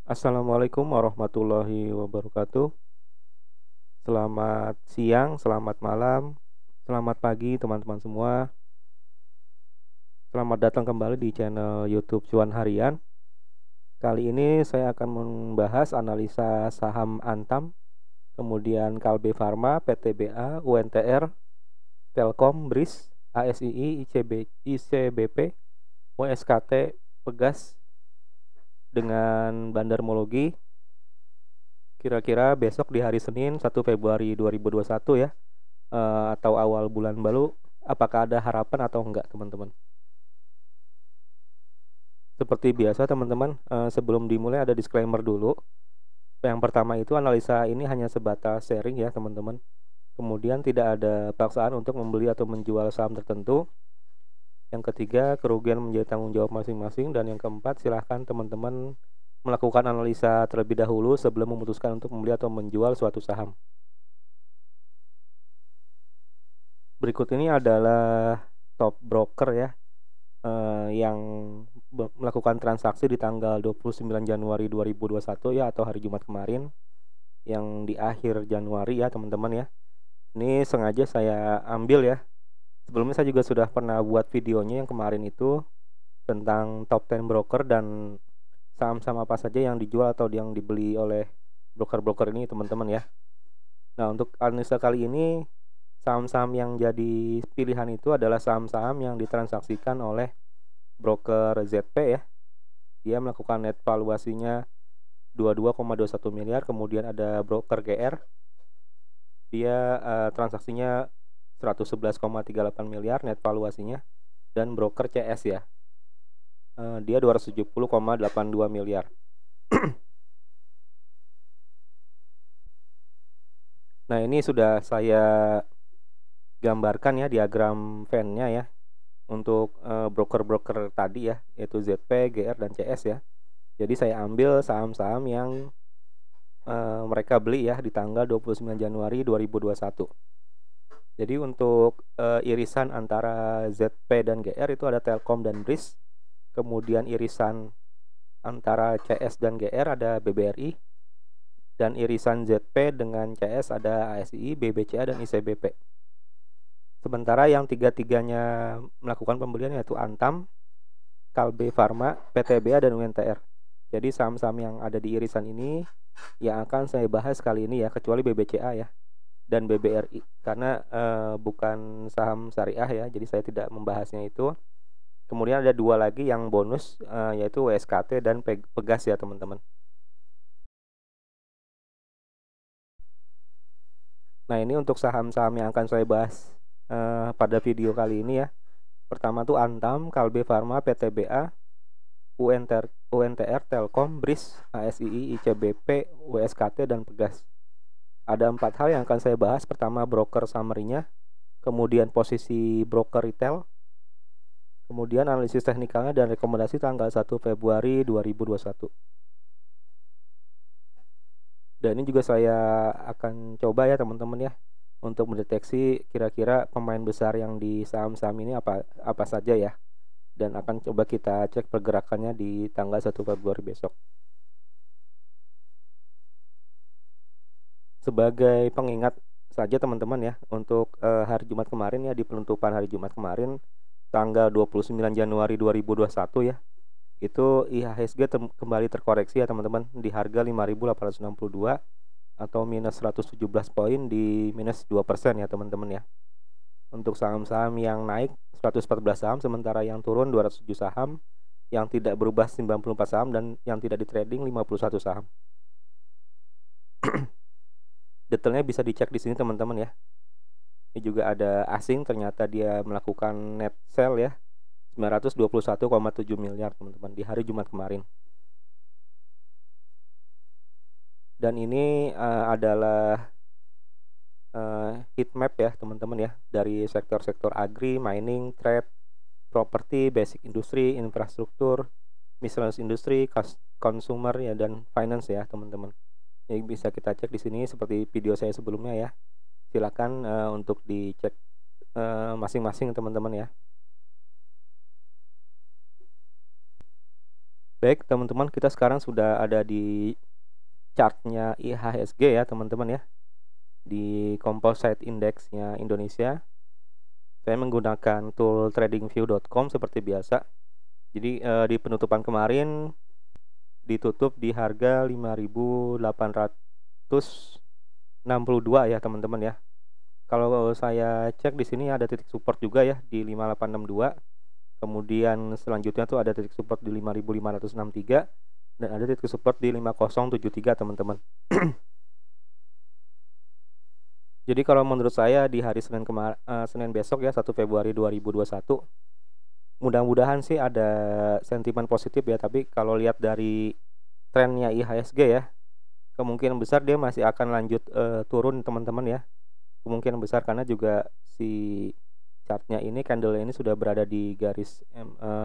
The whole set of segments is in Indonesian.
Assalamualaikum warahmatullahi wabarakatuh. Selamat siang, selamat malam, selamat pagi teman-teman semua. Selamat datang kembali di channel YouTube Cuan Harian. Kali ini saya akan membahas analisa saham Antam, kemudian Kalbe Farma, PTBA, UNTR, Telkom, BRIS, ASII, ICBP, WSKT, Pegas dengan bandarmologi. Kira-kira besok di hari Senin 1 Februari 2021 ya, atau awal bulan baru, apakah ada harapan atau enggak teman-teman. Seperti biasa teman-teman, sebelum dimulai ada disclaimer dulu. Yang pertama itu analisa ini hanya sebatas sharing ya teman-teman. Kemudian tidak ada paksaan untuk membeli atau menjual saham tertentu. Yang ketiga, kerugian menjadi tanggung jawab masing-masing. Dan yang keempat, silahkan teman-teman melakukan analisa terlebih dahulu sebelum memutuskan untuk membeli atau menjual suatu saham. Berikut ini adalah top broker ya, yang melakukan transaksi di tanggal 29 Januari 2021 ya, atau hari Jumat kemarin, yang di akhir Januari ya teman-teman ya. Ini sengaja saya ambil ya. Sebelumnya saya juga sudah pernah buat videonya yang kemarin itu tentang top 10 broker dan saham-saham apa saja yang dijual atau yang dibeli oleh broker-broker ini teman-teman ya. Nah, untuk analisa kali ini, saham-saham yang jadi pilihan itu adalah saham-saham yang ditransaksikan oleh broker ZP ya. Dia melakukan net valuasinya 22,21 miliar. Kemudian ada broker GR, dia transaksinya 111,38 miliar net valuasinya. Dan broker CS ya, dia 270,82 miliar. Nah, ini sudah saya gambarkan ya diagram Venn-nya ya untuk broker-broker tadi ya, yaitu ZP, GR, dan CS ya. Jadi saya ambil saham-saham yang mereka beli ya di tanggal 29 Januari 2021. Jadi untuk irisan antara ZP dan GR itu ada Telkom dan BRIS. Kemudian irisan antara CS dan GR ada BBRI. Dan irisan ZP dengan CS ada ASI, BBCA, dan ICBP. Sementara yang tiga-tiganya melakukan pembelian yaitu Antam, Kalbe Farma, PTBA, dan UNTR. Jadi saham-saham yang ada di irisan ini yang akan saya bahas kali ini ya, kecuali BBCA ya dan BBRI karena bukan saham syariah ya, jadi saya tidak membahasnya itu. Kemudian ada dua lagi yang bonus, yaitu WSKT dan Pegas ya teman-teman. Nah, ini untuk saham-saham yang akan saya bahas pada video kali ini ya. Pertama tuh Antam, Kalbe Farma, PTBA, UNTR, Telkom, BRIS, ASII, ICBP, WSKT, dan Pegas. Ada 4 hal yang akan saya bahas. Pertama, broker summary-nya, kemudian posisi broker retail, kemudian analisis teknikalnya, dan rekomendasi tanggal 1 Februari 2021. Dan ini juga saya akan coba ya teman-teman ya, untuk mendeteksi kira-kira pemain besar yang di saham-saham ini apa saja ya. Dan akan coba kita cek pergerakannya di tanggal 1 Februari besok. Sebagai pengingat saja teman-teman ya, untuk hari Jumat kemarin ya, di penutupan hari Jumat kemarin tanggal 29 Januari 2021 ya, itu IHSG kembali terkoreksi ya teman-teman di harga 5.862 atau minus 117 poin, di minus 2% ya teman-teman ya. Untuk saham-saham yang naik 114 saham, sementara yang turun 207 saham, yang tidak berubah 94 saham, dan yang tidak di trading 51 saham. Detailnya bisa dicek di sini teman-teman ya. Ini juga ada asing, ternyata dia melakukan net sell ya, 921,7 miliar teman-teman di hari Jumat kemarin. Dan ini adalah heat map ya teman-teman ya, dari sektor-sektor agri, mining, trade, properti, basic industri, infrastruktur, miscellaneous industri, consumer ya, dan finance ya teman-teman. Jadi bisa kita cek di sini seperti video saya sebelumnya ya. Silakan untuk dicek masing-masing teman-teman ya. Baik teman-teman, kita sekarang sudah ada di chartnya IHSG ya teman-teman ya, di Composite Index-nya Indonesia. Saya menggunakan tool tradingview.com seperti biasa. Jadi di penutupan kemarin ditutup di harga 5.862 ya teman-teman ya. Kalau saya cek di sini ada titik support juga ya di 5862. Kemudian selanjutnya tuh ada titik support di 5.563 dan ada titik support di 5073 teman-teman. Jadi kalau menurut saya di hari Senin Senin besok ya 1 Februari 2021 mudah-mudahan sih ada sentimen positif ya, tapi kalau lihat dari trennya IHSG ya kemungkinan besar dia masih akan lanjut turun teman-teman ya. Kemungkinan besar karena juga si chartnya ini, candle ini sudah berada di garis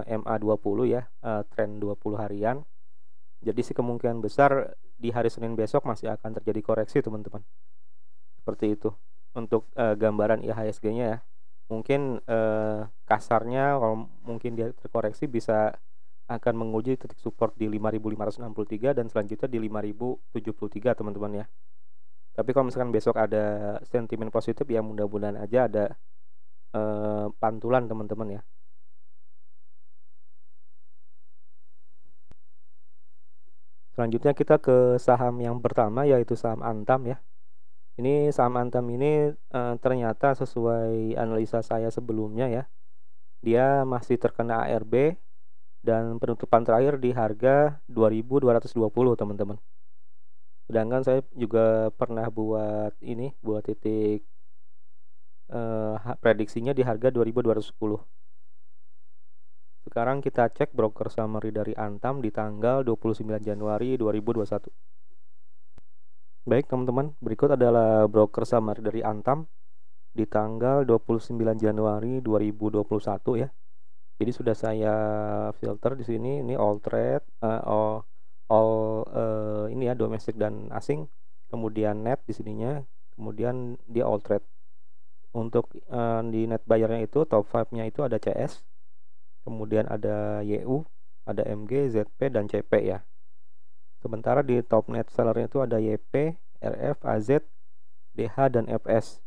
MA20 ya, tren 20 harian. Jadi sih kemungkinan besar di hari Senin besok masih akan terjadi koreksi teman-teman. Seperti itu untuk gambaran IHSG-nya ya. Mungkin kasarnya kalau mungkin dia terkoreksi bisa akan menguji titik support di 5.563 dan selanjutnya di 5.073 teman-teman ya. Tapi kalau misalkan besok ada sentimen positif ya mudah-mudahan aja ada pantulan teman-teman ya. Selanjutnya kita ke saham yang pertama yaitu saham Antam ya. Ini saham Antam ini ternyata sesuai analisa saya sebelumnya ya, dia masih terkena ARB dan penutupan terakhir di harga 2.220 teman-teman. Sedangkan saya juga pernah buat titik prediksinya di harga 2.210. Sekarang kita cek broker summary dari Antam di tanggal 29 Januari 2021. Baik teman-teman, berikut adalah broker summary dari Antam di tanggal 29 Januari 2021 ya. Jadi sudah saya filter di sini, ini all trade, ini ya domestik dan asing, kemudian net di sininya, kemudian di all trade. Untuk di net buyernya itu top 5-nya itu ada CS, kemudian ada YU, ada MG, ZP dan CP ya. Sementara di top net sellernya itu ada YP, RF, AZ, DH dan FS.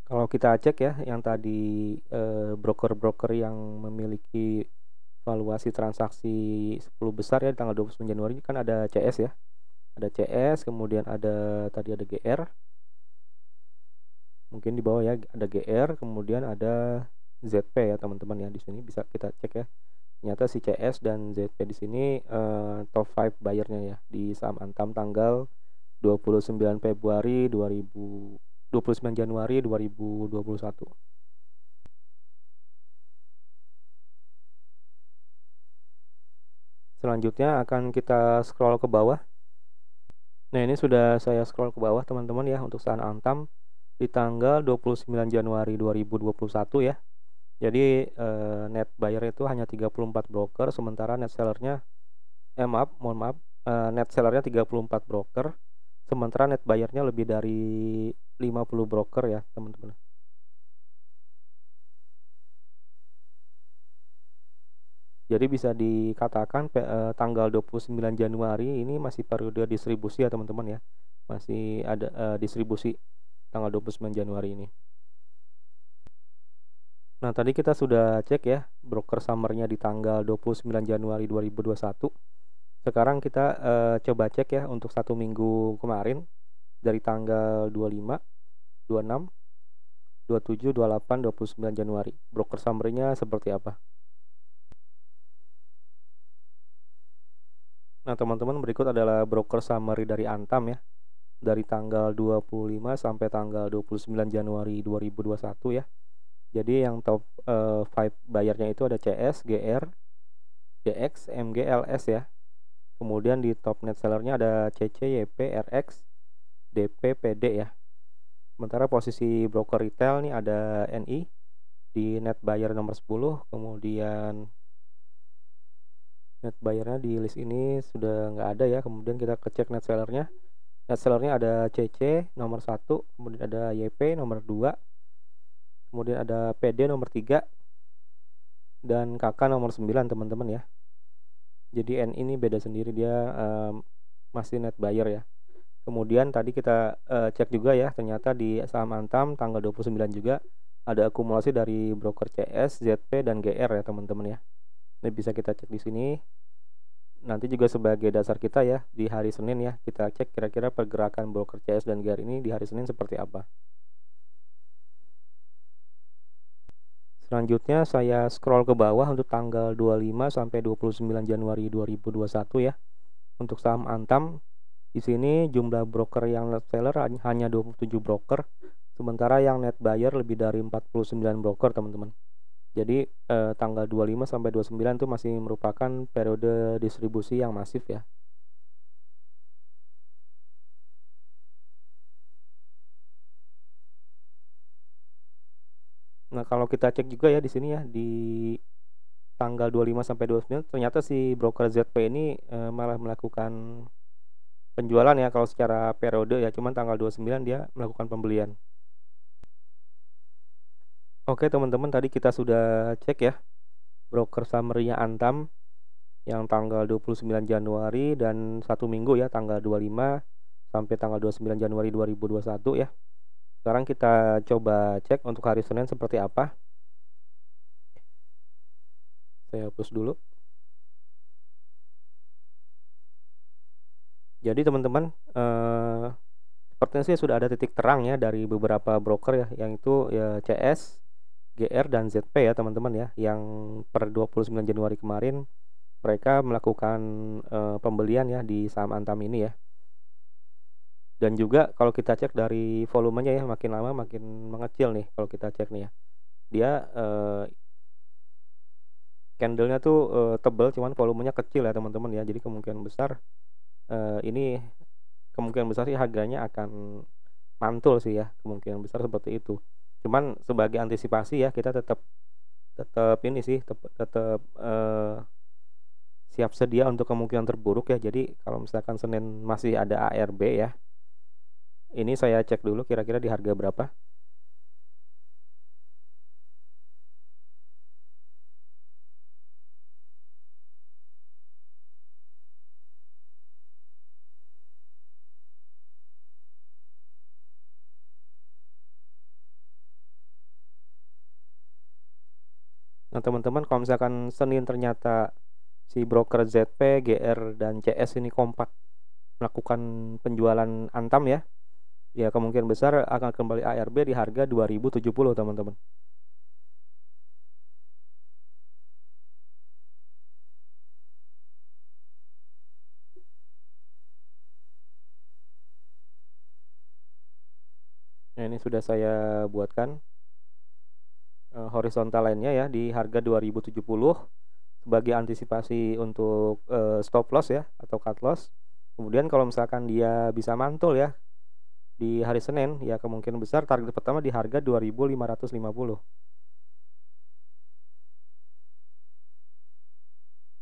Kalau kita cek ya yang tadi broker-broker yang memiliki valuasi transaksi 10 besar ya di tanggal 29 Januari kan ada CS ya. Ada CS, kemudian ada tadi ada GR. Mungkin di bawah ya ada GR, kemudian ada ZP ya teman-teman ya. Di sini bisa kita cek ya. Ternyata si CS dan ZP di sini top 5 buyernya ya di saham Antam tanggal 29 Januari 2021. Selanjutnya akan kita scroll ke bawah. Nah, ini sudah saya scroll ke bawah teman-teman ya untuk saham Antam di tanggal 29 Januari 2021 ya. Jadi net buyer itu hanya 34 broker, sementara net sellernya net sellernya 34 broker, sementara net buyernya lebih dari 50 broker ya teman-teman. Jadi bisa dikatakan tanggal 29 Januari ini masih periode distribusi ya teman-teman ya. Masih ada distribusi tanggal 29 Januari ini. Nah, tadi kita sudah cek ya broker summernya di tanggal 29 Januari 2021. Sekarang kita coba cek ya untuk 1 minggu kemarin dari tanggal 25, 26, 27, 28, 29 Januari. Broker summary-nya seperti apa? Nah, teman-teman, berikut adalah broker summary dari Antam ya. Dari tanggal 25 sampai tanggal 29 Januari 2021 ya. Jadi yang top 5 buyernya itu ada CS, GR, DX, MG, LS ya. Kemudian di top net sellernya ada CC, YP, RX, DP, PD ya. Sementara posisi broker retail nih ada NI di net buyer nomor 10. Kemudian net buyernya di list ini sudah nggak ada ya. Kemudian kita cek net sellernya. Net sellernya ada CC nomor 1, kemudian ada YP nomor 2, kemudian ada PD nomor 3 dan KK nomor 9 teman-teman ya. Jadi N ini beda sendiri, dia masih net buyer ya. Kemudian tadi kita cek juga ya, ternyata di saham Antam tanggal 29 juga ada akumulasi dari broker CS, ZP dan GR ya teman-teman ya. Ini bisa kita cek di sini. Nanti juga sebagai dasar kita ya di hari Senin ya, kita cek kira-kira pergerakan broker CS dan GR ini di hari Senin seperti apa. Selanjutnya saya scroll ke bawah untuk tanggal 25 sampai 29 Januari 2021 ya. Untuk saham Antam di sini jumlah broker yang net seller hanya 27 broker, sementara yang net buyer lebih dari 49 broker teman-teman. Jadi tanggal 25 sampai 29 itu masih merupakan periode distribusi yang masif ya. Nah, kalau kita cek juga ya di sini ya di tanggal 25 sampai 29 ternyata si broker ZP ini malah melakukan penjualan ya kalau secara periode ya, cuman tanggal 29 dia melakukan pembelian. Oke teman-teman, tadi kita sudah cek ya broker summary-nya Antam yang tanggal 29 Januari dan satu minggu ya, tanggal 25 sampai tanggal 29 Januari 2021 ya. Sekarang kita coba cek untuk hari Senin seperti apa. Saya hapus dulu. Jadi teman-teman, sepertinya sih sudah ada titik terang ya dari beberapa broker ya, yang itu ya CS, GR dan ZP ya teman-teman ya, yang per 29 Januari kemarin mereka melakukan pembelian ya di saham Antam ini ya. Dan juga kalau kita cek dari volumenya ya, makin lama makin mengecil nih kalau kita cek nih ya. Dia candlenya tuh tebal, cuman volumenya kecil ya teman-teman ya. Jadi kemungkinan besar ini kemungkinan besar sih harganya akan mantul sih ya, kemungkinan besar seperti itu. Cuman sebagai antisipasi ya, kita tetap ini sih tetap siap sedia untuk kemungkinan terburuk ya. Jadi kalau misalkan Senin masih ada ARB ya, ini saya cek dulu kira-kira di harga berapa. Nah teman-teman, kalau misalkan Senin ternyata si broker ZP, GR, dan CS ini kompak melakukan penjualan Antam ya, ya kemungkinan besar akan kembali ARB di harga 2070 teman-teman. Nah ini sudah saya buatkan horizontal lainnya ya di harga 2070 sebagai antisipasi untuk stop loss ya atau cut loss. Kemudian kalau misalkan dia bisa mantul ya di hari Senin ya, kemungkinan besar target pertama di harga 2550.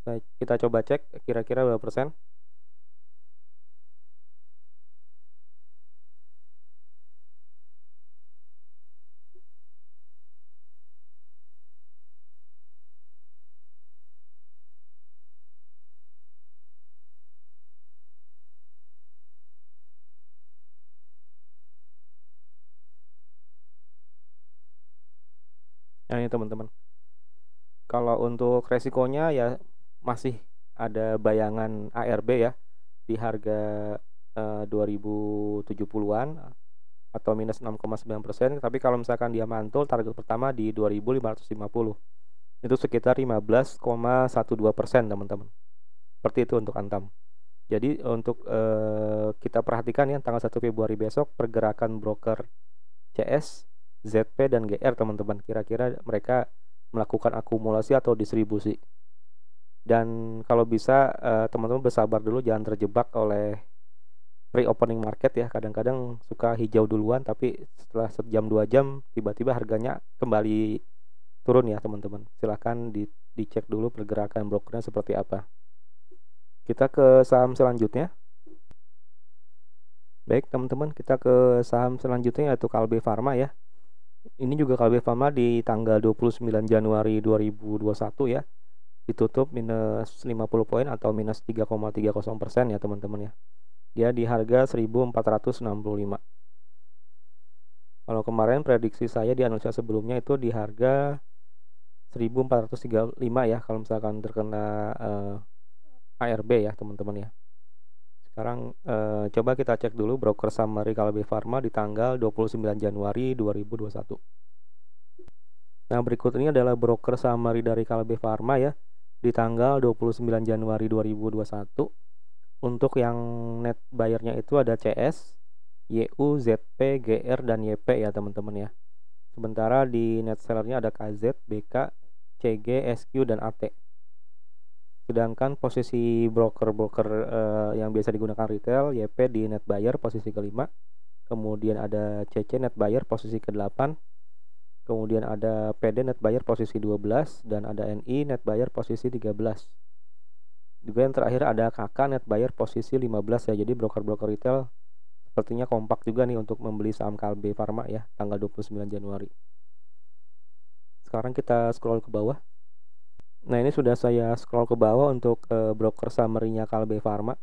Nah, kita coba cek kira-kira berapa persen. Nah ini teman-teman, kalau untuk resikonya ya masih ada bayangan ARB ya di harga 2070-an atau minus 6,9%. Tapi kalau misalkan dia mantul, target pertama di 2550, itu sekitar 15,12% teman-teman. Seperti itu untuk Antam. Jadi untuk kita perhatikan ya tanggal 1 Februari besok pergerakan broker CS, ZP, dan GR teman-teman. Kira-kira mereka melakukan akumulasi atau distribusi. Dan kalau bisa teman-teman bersabar dulu, jangan terjebak oleh pre-opening market ya. Kadang-kadang suka hijau duluan, tapi setelah sejam 2 jam tiba-tiba harganya kembali turun ya teman-teman. Silahkan dicek dulu pergerakan brokernya seperti apa. Kita ke saham selanjutnya. Baik teman-teman, kita ke saham selanjutnya yaitu Kalbe Farma ya. Ini juga Kalbe Farma di tanggal 29 Januari 2021 ya. ditutup minus 50 poin atau minus 3,30% ya teman-teman ya. Dia di harga 1465. Kalau kemarin prediksi saya di analisa sebelumnya itu di harga 1435 ya kalau misalkan terkena ARB ya teman-teman ya. Sekarang coba kita cek dulu broker summary Kalbe Pharma di tanggal 29 Januari 2021. Nah, berikut ini adalah broker summary dari Kalbe Pharma ya di tanggal 29 Januari 2021. Untuk yang net bayarnya itu ada CS, YU, ZP, GR, dan YP ya teman-teman ya. Sementara di net sellernya ada KZ, BK, CG, SQ, dan AT. Sedangkan posisi broker-broker yang biasa digunakan retail, YP di net buyer posisi kelima. Kemudian ada CC net buyer posisi ke-8. Kemudian ada PD net buyer posisi 12. Dan ada NI net buyer posisi 13. Juga yang terakhir ada KK net buyer posisi 15 ya. Jadi broker-broker retail sepertinya kompak juga nih untuk membeli saham Kalbe Pharma ya tanggal 29 Januari. Sekarang kita scroll ke bawah. Nah, ini sudah saya scroll ke bawah untuk broker summary-nya Kalbe Pharma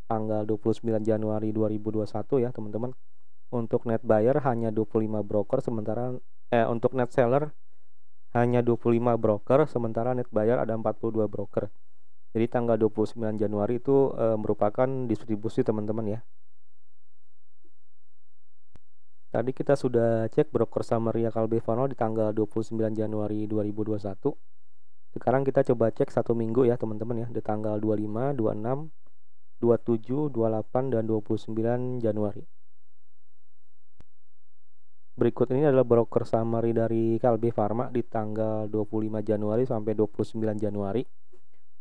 tanggal 29 Januari 2021 ya, teman-teman. Untuk net buyer hanya 25 broker sementara untuk net seller hanya 25 broker sementara net buyer ada 42 broker. Jadi tanggal 29 Januari itu merupakan distribusi teman-teman ya. Tadi kita sudah cek broker summary Kalbe Pharma di tanggal 29 Januari 2021. Sekarang kita coba cek satu minggu ya teman-teman ya, di tanggal 25, 26, 27, 28, dan 29 Januari. Berikut ini adalah broker summary dari Kalbe Pharma di tanggal 25 Januari sampai 29 Januari.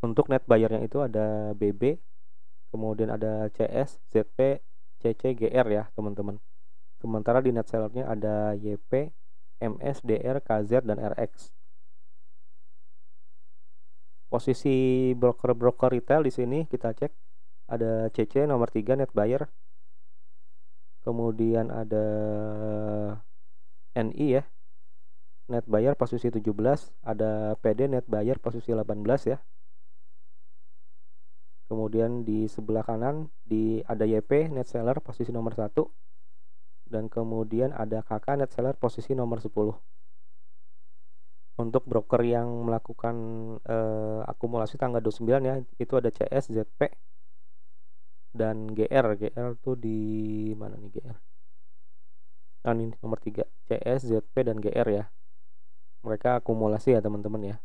Untuk net bayarnya itu ada BB, kemudian ada CS, ZP, CC, GR ya teman-teman. Sementara di net sellernya ada YP, MS, DR, KZ, dan RX. Posisi broker-broker retail di sini kita cek ada CC nomor 3 net buyer. Kemudian ada NI ya. Net buyer posisi 17, ada PD net buyer posisi 18 ya. Kemudian di sebelah kanan ada YP net seller posisi nomor 1. Dan kemudian ada KK net seller posisi nomor 10. Untuk broker yang melakukan akumulasi tanggal 29 ya, itu ada CS, ZP, dan GR. GR tuh di mana nih GR? Nah, ini nomor 3, CS, ZP, dan GR ya. Mereka akumulasi ya teman-teman ya.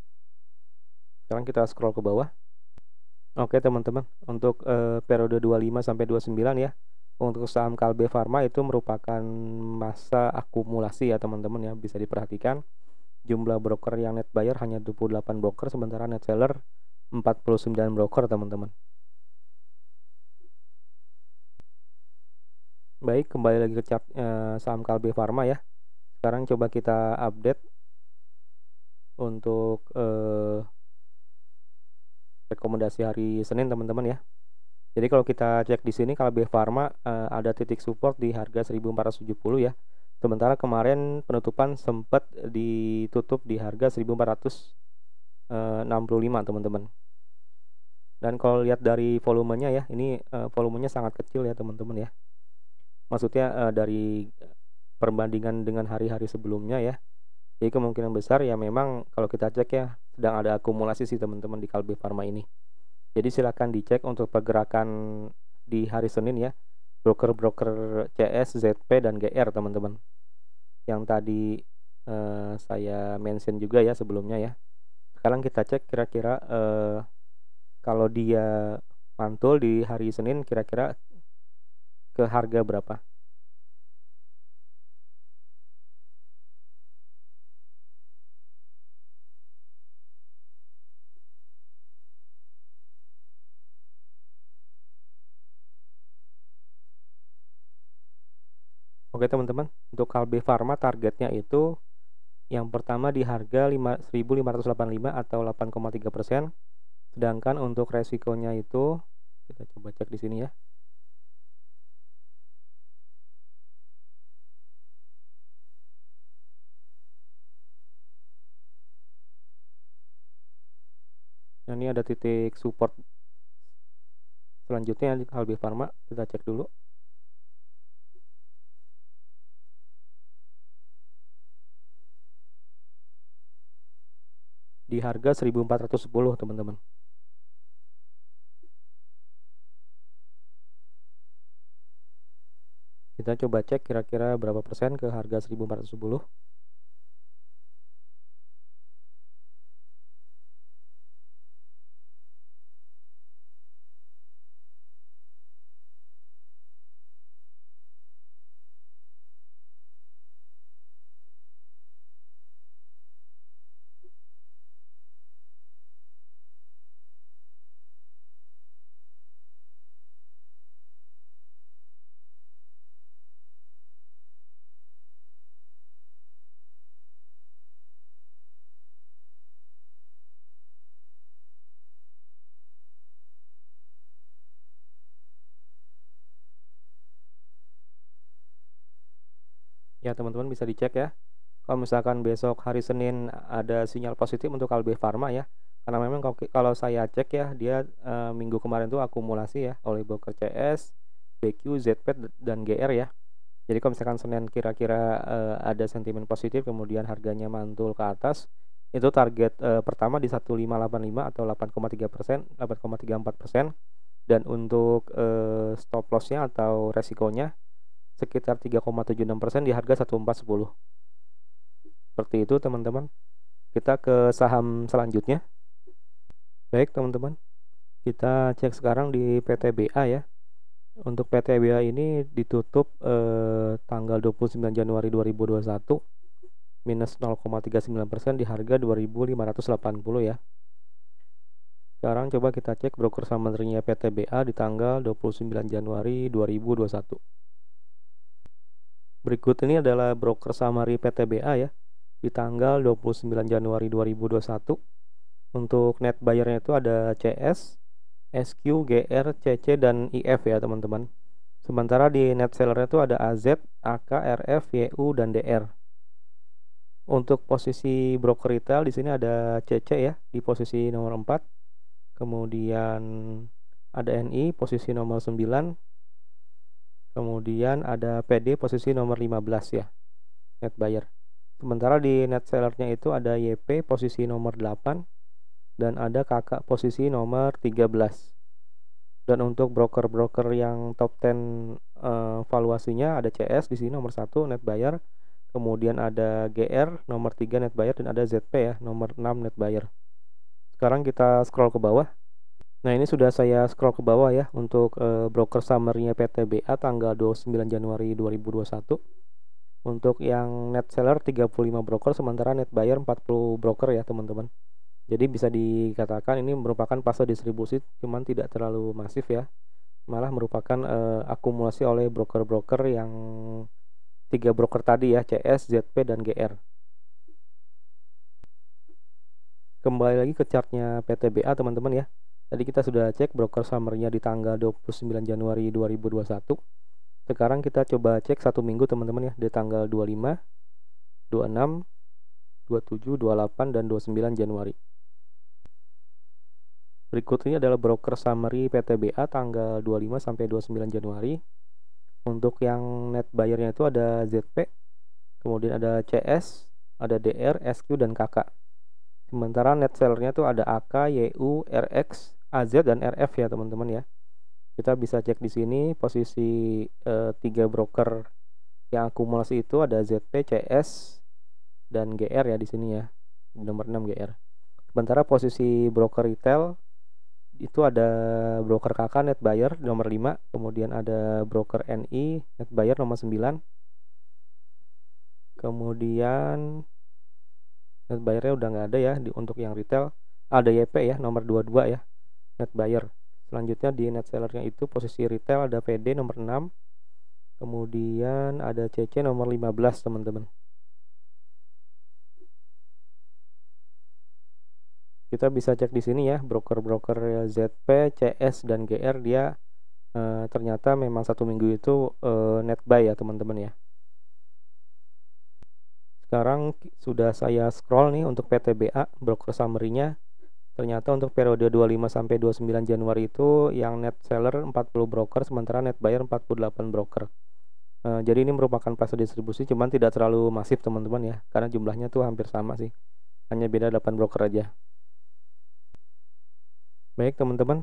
Sekarang kita scroll ke bawah. Oke teman-teman, untuk periode 25 sampai 29 ya. Untuk saham Kalbe Pharma itu merupakan masa akumulasi ya teman-teman ya, bisa diperhatikan. Jumlah broker yang net buyer hanya 28 broker sementara net seller 49 broker teman-teman. Baik, kembali lagi ke chart saham Kalbe Pharma ya. Sekarang coba kita update untuk rekomendasi hari Senin teman-teman ya. Jadi kalau kita cek di sini Kalbe Pharma ada titik support di harga 1470 ya. Sementara kemarin penutupan sempat ditutup di harga 1465 teman-teman. Dan kalau lihat dari volumenya ya, ini volumenya sangat kecil ya teman-teman ya. Maksudnya dari perbandingan dengan hari-hari sebelumnya ya. Jadi kemungkinan besar ya memang kalau kita cek ya sedang ada akumulasi sih teman-teman di Kalbe Pharma ini. Jadi silakan dicek untuk pergerakan di hari Senin ya. Broker-broker CS, ZP, dan GR teman-teman. Yang tadi saya mention juga ya sebelumnya ya. Sekarang kita cek kira-kira kalau dia mantul di hari Senin kira-kira ke harga berapa. Oke teman-teman, untuk Kalbe Pharma targetnya itu yang pertama di harga 1585 atau 8,3%. Sedangkan untuk resikonya itu kita coba cek di sini ya. Nah, ini ada titik support selanjutnya di Kalbe Farma, kita cek dulu. Di harga 1410 teman-teman. Kita coba cek kira-kira berapa persen ke harga 1410. Ya teman-teman bisa dicek ya. Kalau misalkan besok hari Senin ada sinyal positif untuk Kalbe Farma ya. Karena memang kalau saya cek ya, dia minggu kemarin tuh akumulasi ya oleh broker CS, BQ, ZP dan GR ya. Jadi kalau misalkan Senin kira-kira ada sentimen positif kemudian harganya mantul ke atas, itu target pertama di 1585 atau 8,3%, 8,34%, dan untuk stop lossnya atau resikonya sekitar 3,76% di harga 1410. Seperti itu teman-teman. Kita ke saham selanjutnya. Baik teman-teman, kita cek sekarang di PTBA ya. Untuk PTBA ini ditutup tanggal 29 Januari 2021 minus 0,39% di harga 2580 ya. Sekarang coba kita cek broker summary-nya PTBA di tanggal 29 Januari 2021. Berikut ini adalah broker summary PTBA ya di tanggal 29 Januari 2021. Untuk net buyer-nya itu ada CS, SQ, GR, CC, dan IF ya teman-teman. Sementara di net seller itu ada AZ, AK, RF, YU, dan DR. Untuk posisi broker retail di sini ada CC ya di posisi nomor 4. Kemudian ada NI posisi nomor 9. Kemudian ada PD posisi nomor 15 ya. Net buyer. Sementara di net sellernya itu ada YP posisi nomor 8 dan ada KK posisi nomor 13. Dan untuk broker-broker yang top 10 valuasinya ada CS di sini nomor 1 net buyer, kemudian ada GR nomor 3 net buyer, dan ada ZP ya nomor 6 net buyer. Sekarang kita scroll ke bawah. Nah, ini sudah saya scroll ke bawah ya untuk broker summary-nya PTBA tanggal 29 Januari 2021. Untuk yang net seller 35 broker, sementara net buyer 40 broker ya teman-teman. Jadi bisa dikatakan ini merupakan fase distribusi, cuman tidak terlalu masif ya. Malah merupakan akumulasi oleh broker-broker yang 3 broker tadi ya, CS, ZP, dan GR. Kembali lagi ke chartnya PTBA teman-teman ya. Tadi kita sudah cek broker summary-nya di tanggal 29 Januari 2021. Sekarang kita coba cek satu minggu teman-teman ya, di tanggal 25, 26, 27, 28, dan 29 Januari. Berikut ini adalah broker summary PTBA tanggal 25 sampai 29 Januari. Untuk yang net buyer-nya itu ada ZP, kemudian ada CS, ada DR, SQ, dan KK. Sementara net seller-nya itu ada AK, YU, RX, AZ, dan RF ya teman-teman ya. Kita bisa cek di sini posisi 3 broker yang akumulasi itu ada ZP, CS, dan GR ya di sini ya. Nomor 6 GR. Sementara posisi broker retail itu ada broker KK net buyer nomor 5, kemudian ada broker NI net buyer nomor 9, kemudian net buyernya udah nggak ada ya untuk yang retail. Ada YP ya nomor 22 ya net buyer. Selanjutnya di net sellernya itu posisi retail ada PD nomor 6, kemudian ada CC nomor 15 teman-teman. Kita bisa cek di sini ya broker-broker ZP, CS, dan GR dia ternyata memang satu minggu itu net buy ya teman-teman ya. Sekarang sudah saya scroll nih untuk PTBA broker summary-nya Ternyata untuk periode 25 sampai 29 Januari itu yang net seller 40 broker, sementara net buyer 48 broker. Jadi ini merupakan fase distribusi, cuman tidak terlalu masif teman-teman ya, karena jumlahnya tuh hampir sama sih, hanya beda 8 broker aja. Baik teman-teman,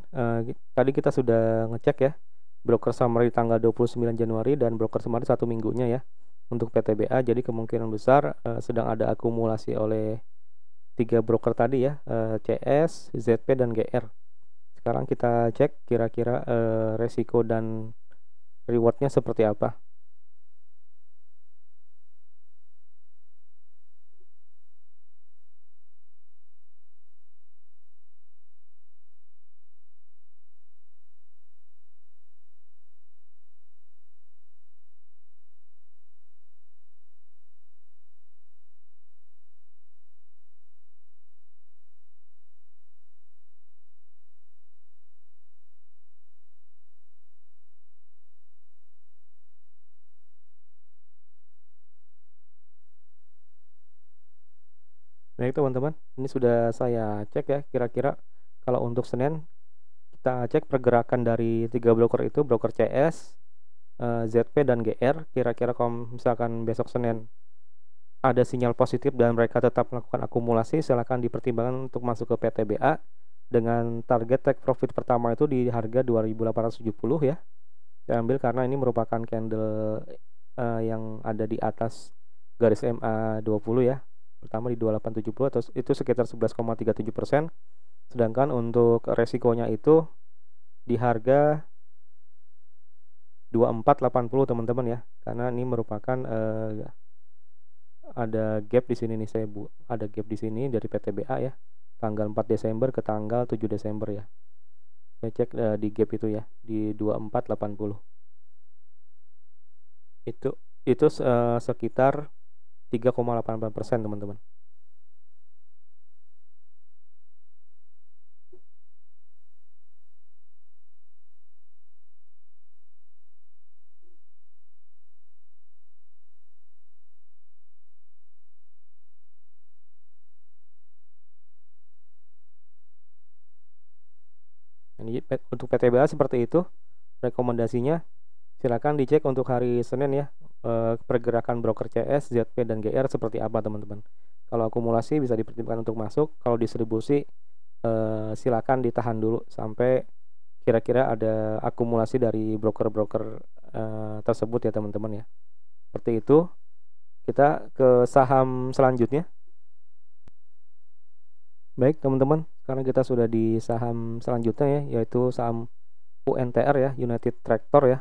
tadi kita sudah ngecek ya broker summary tanggal 29 Januari dan broker summary 1 minggunya ya untuk PTBA. Jadi kemungkinan besar sedang ada akumulasi oleh 3 broker tadi ya, CS, ZP, dan GR. Sekarang kita cek kira-kira resiko dan rewardnya seperti apa. Baik teman-teman, ini sudah saya cek ya, kira-kira kalau untuk Senin kita cek pergerakan dari 3 broker itu, broker CS, ZP, dan GR. Kira-kira kalau misalkan besok Senin ada sinyal positif dan mereka tetap melakukan akumulasi, silakan dipertimbangkan untuk masuk ke PTBA dengan target take profit pertama itu di harga 2.870 ya. Saya ambil karena ini merupakan candle yang ada di atas garis MA 20 ya. Pertama di 2870 atau itu sekitar 11,37%. Sedangkan untuk resikonya itu di harga 2480 teman-teman ya. Karena ini merupakan ada gap di sini nih, ada gap di sini dari PTBA ya. Tanggal 4 Desember ke tanggal 7 Desember ya. Saya cek di gap itu ya di 2480. Itu sekitar 3,88% teman-teman. Ini untuk PTBA seperti itu rekomendasinya. Silakan dicek untuk hari Senin ya, pergerakan broker CS, ZP, dan GR seperti apa teman-teman. Kalau akumulasi bisa dipertimbangkan untuk masuk, kalau distribusi silakan ditahan dulu sampai kira-kira ada akumulasi dari broker-broker tersebut ya teman-teman ya. Seperti itu. Kita ke saham selanjutnya. Baik teman-teman, sekarang kita sudah di saham selanjutnya ya, yaitu saham UNTR ya, United Tractor ya.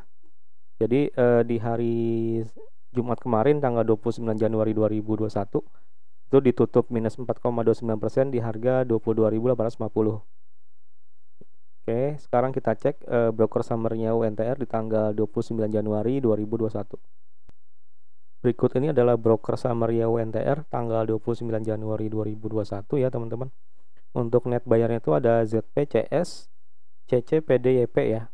Jadi di hari Jumat kemarin tanggal 29 Januari 2021 itu ditutup minus 4,29% di harga 22.850. Oke, sekarang kita cek broker summary-nya UNTR di tanggal 29 Januari 2021. Berikut ini adalah broker summary UNTR tanggal 29 Januari 2021 ya teman-teman. Untuk net bayarnya itu ada ZP, CS, CC, PD, YP ya.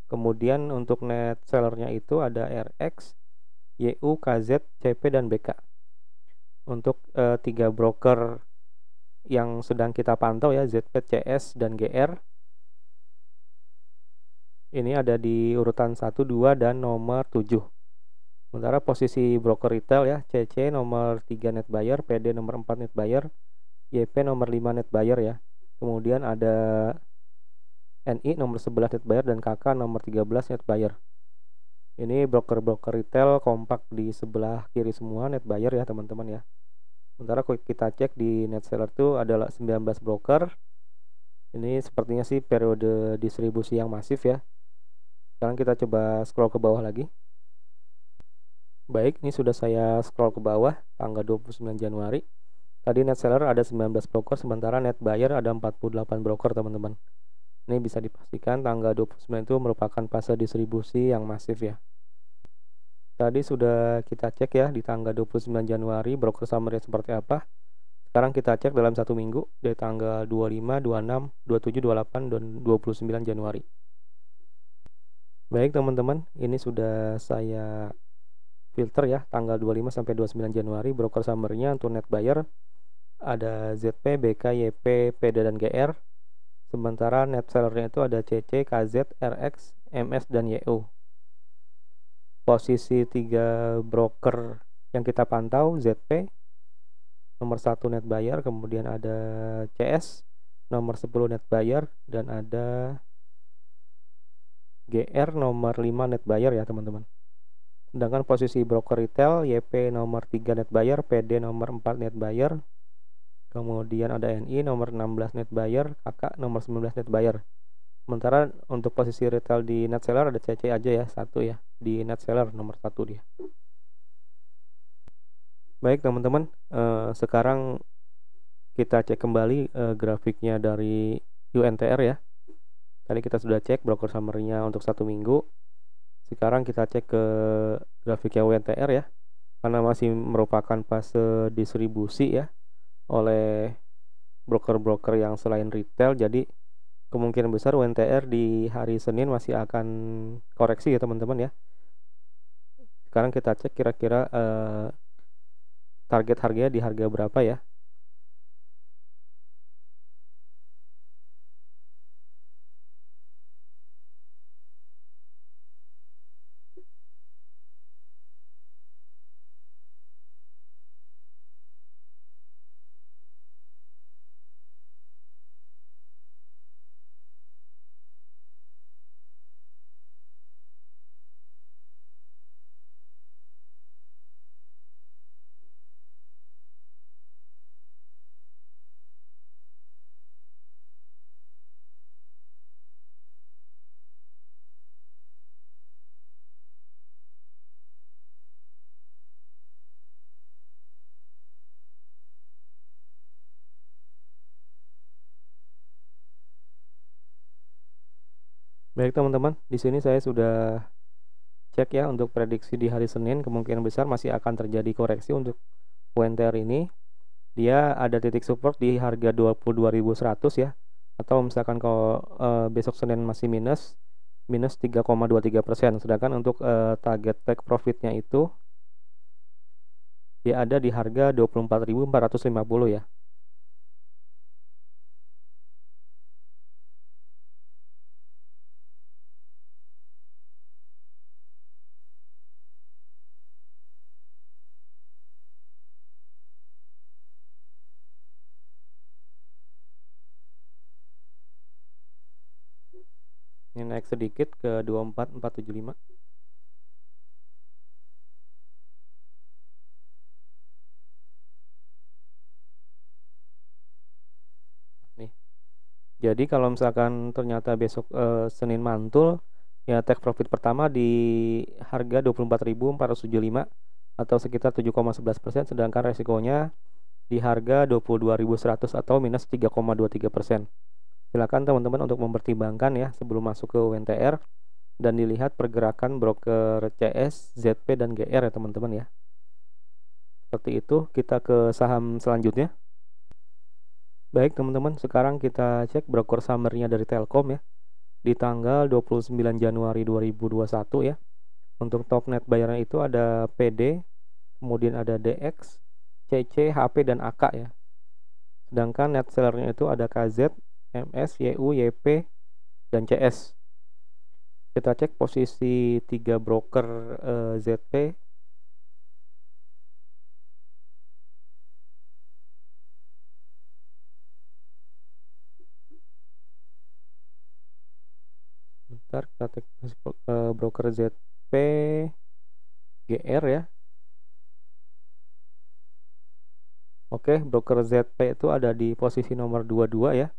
Kemudian untuk net sellernya itu ada RX, YU, KZ, CP, dan BK. Untuk 3 broker yang sedang kita pantau ya, ZP, CS, dan GR, ini ada di urutan 1, 2, dan nomor 7. Sementara posisi broker retail ya, CC nomor 3 net buyer, PD nomor 4 net buyer, YP nomor 5 net buyer ya. Kemudian ada NI nomor 11 net buyer dan KK nomor 13 net buyer. Ini broker-broker retail kompak di sebelah kiri semua net buyer ya teman-teman ya. Sementara kita cek di net seller itu adalah 19 broker. Ini sepertinya sih periode distribusi yang masif ya. Sekarang kita coba scroll ke bawah lagi. Baik, ini sudah saya scroll ke bawah tanggal 29 Januari. Tadi net seller ada 19 broker, sementara net buyer ada 48 broker teman-teman. Ini bisa dipastikan tanggal 29 itu merupakan fase distribusi yang masif ya. Tadi sudah kita cek ya di tanggal 29 Januari broker summary seperti apa. Sekarang kita cek dalam 1 minggu dari tanggal 25, 26, 27, 28, dan 29 Januari. Baik teman-teman, ini sudah saya filter ya tanggal 25 sampai 29 Januari broker summary-nya untuk net buyer ada ZP, BK, YP, PD dan GR. Sementara net sellernya itu ada CC, KZ, RX, MS dan YU. Posisi 3 broker yang kita pantau, ZP nomor 1 net buyer, kemudian ada CS nomor 10 net buyer, dan ada GR nomor 5 net buyer ya teman-teman. Sedangkan posisi broker retail, YP nomor 3 net buyer, PD nomor 4 net buyer, kemudian ada NI nomor 16 net buyer, KK nomor 19 net buyer. Sementara untuk posisi retail di net seller ada CC aja ya, satu ya, di net seller nomor 1 dia. Baik teman-teman, sekarang kita cek kembali grafiknya dari UNTR ya. Tadi kita sudah cek broker summary-nya untuk 1 minggu. Sekarang kita cek ke grafiknya UNTR ya, karena masih merupakan fase distribusi ya oleh broker-broker yang selain retail. Jadi kemungkinan besar UNTR di hari Senin masih akan koreksi ya teman-teman ya. Sekarang kita cek kira-kira target harganya di harga berapa ya. Baik teman-teman, di sini saya sudah cek ya untuk prediksi di hari Senin, kemungkinan besar masih akan terjadi koreksi untuk UNTR ini. Dia ada titik support di harga 22.100 ya. Atau misalkan kalau besok Senin masih minus 3,23%. Sedangkan untuk target take profitnya itu dia ada di harga 24.450 ya. Ini naik sedikit ke 24.475. Nih. Jadi kalau misalkan ternyata besok Senin mantul, ya take profit pertama di harga 24.475 atau sekitar 7,11%, sedangkan resikonya di harga 22.100 atau minus 3,23%. Silakan teman-teman untuk mempertimbangkan ya sebelum masuk ke UNTR dan dilihat pergerakan broker CS, ZP dan GR ya teman-teman ya. Seperti itu, kita ke saham selanjutnya. Baik teman-teman, sekarang kita cek broker summary-nya dari Telkom ya. Di tanggal 29 Januari 2021 ya. Untuk top net bayarnya itu ada PD, kemudian ada DX, CC, HP dan AK ya. Sedangkan net sellernya itu ada KZ, MS, YU, YP dan CS. Kita cek posisi 3 broker ZP. Bentar, kita cek broker ZP GR ya. Oke, broker ZP itu ada di posisi nomor 22 ya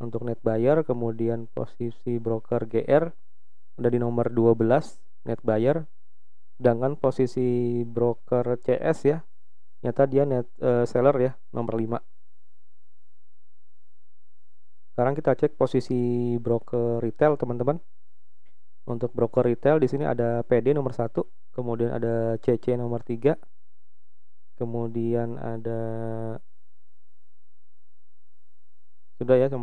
untuk net buyer. Kemudian posisi broker GR ada di nomor 12 net buyer. Sedangkan posisi broker CS ya, nyata dia net seller ya, nomor 5. Sekarang kita cek posisi broker retail teman-teman. Untuk broker retail di sini ada PD nomor 1, kemudian ada CC nomor 3, kemudian ada sudah ya,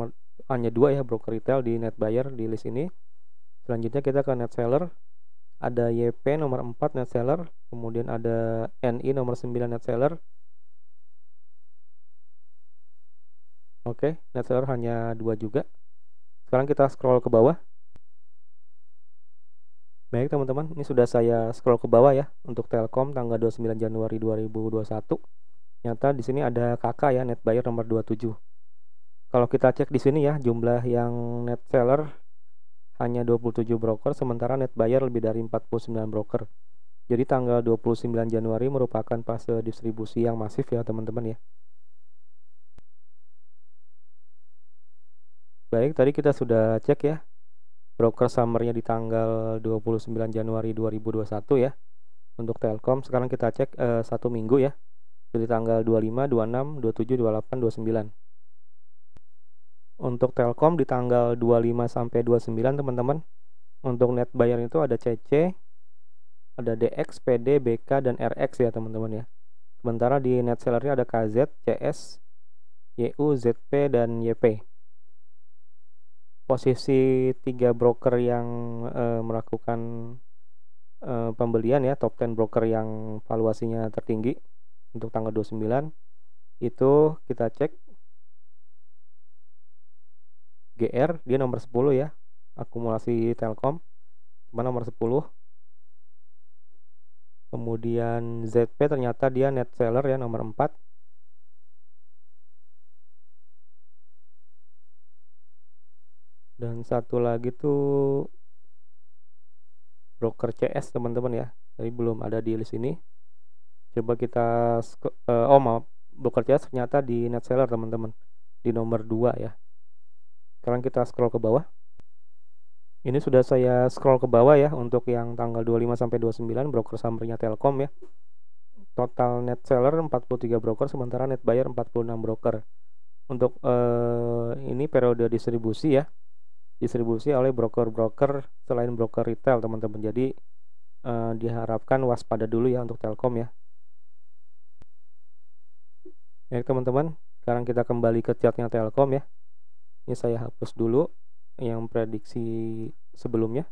hanya 2 ya broker retail di net buyer di list ini. Selanjutnya kita ke net seller. Ada YP nomor 4 net seller, kemudian ada NI nomor 9 net seller, Oke, net seller hanya 2 juga. Sekarang kita scroll ke bawah. Baik teman-teman, ini sudah saya scroll ke bawah ya untuk Telkom tanggal 29 Januari 2021. Ternyata di sini ada kakak ya, net buyer nomor 27. Kalau kita cek di sini ya, jumlah yang net seller hanya 27 broker, sementara net buyer lebih dari 49 broker. Jadi tanggal 29 Januari merupakan fase distribusi yang masif ya teman-teman ya. Baik, tadi kita sudah cek ya broker summernya di tanggal 29 Januari 2021 ya untuk Telkom. Sekarang kita cek 1 minggu ya, dari tanggal 25, 26, 27, 28, 29. Untuk Telkom di tanggal 25 sampai 29 teman-teman, untuk net buyer itu ada CC, ada DX, PD, BK, dan RX ya teman-teman ya. Sementara di net sellernya ada KZ, CS, YU, ZP, dan YP. Posisi 3 broker yang melakukan pembelian ya, top 10 broker yang valuasinya tertinggi untuk tanggal 29 itu kita cek GR dia nomor 10 ya, akumulasi Telkom cuma nomor 10. Kemudian ZP ternyata dia net seller ya, nomor 4. Dan satu lagi tuh broker CS teman-teman ya, tapi belum ada di list ini. Coba kita maaf, broker CS ternyata di net seller teman-teman, di nomor 2 ya. Sekarang kita scroll ke bawah. Ini sudah saya scroll ke bawah ya untuk yang tanggal 25 sampai 29 broker summary-nya Telkom ya. Total net seller 43 broker, sementara net buyer 46 broker. Untuk ini periode distribusi ya, distribusi oleh broker-broker selain broker retail teman-teman. Jadi diharapkan waspada dulu ya untuk Telkom ya. Baik teman-teman, sekarang kita kembali ke chartnya Telkom ya. Ini saya hapus dulu yang prediksi sebelumnya.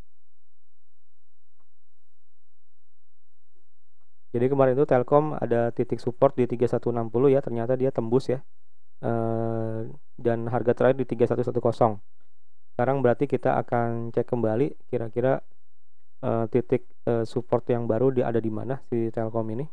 Jadi kemarin itu Telkom ada titik support di 3160 ya, ternyata dia tembus ya. Dan harga terakhir di 3110. Sekarang berarti kita akan cek kembali kira-kira titik support yang baru ada di mana si Telkom ini.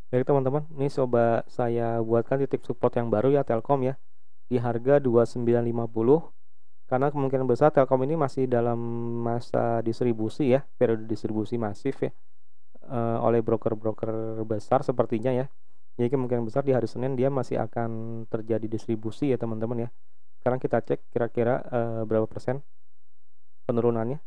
Baik teman-teman, ini coba saya buatkan titik support yang baru ya Telkom ya, di harga 2950. Karena kemungkinan besar Telkom ini masih dalam masa distribusi ya, periode distribusi masif ya, oleh broker-broker besar sepertinya ya. Jadi kemungkinan besar di hari Senin dia masih akan terjadi distribusi ya teman-teman ya. Sekarang kita cek kira-kira berapa persen penurunannya.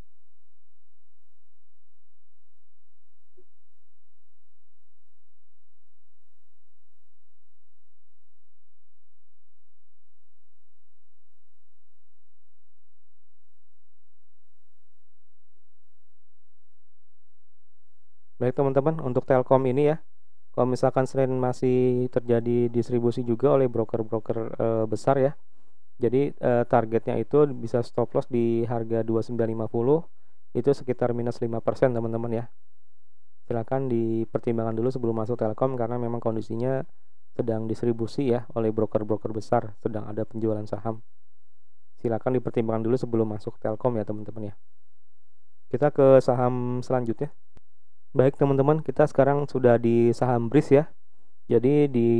Baik teman-teman, untuk Telkom ini ya, kalau misalkan Senin masih terjadi distribusi juga oleh broker-broker besar ya, jadi targetnya itu bisa stop loss di harga 2950, itu sekitar minus 5% teman-teman ya. Silakan dipertimbangkan dulu sebelum masuk Telkom, karena memang kondisinya sedang distribusi ya oleh broker-broker besar, sedang ada penjualan saham. Silakan dipertimbangkan dulu sebelum masuk Telkom ya teman-teman ya. Kita ke saham selanjutnya. Baik teman-teman, kita sekarang sudah di saham BRIS ya. Jadi di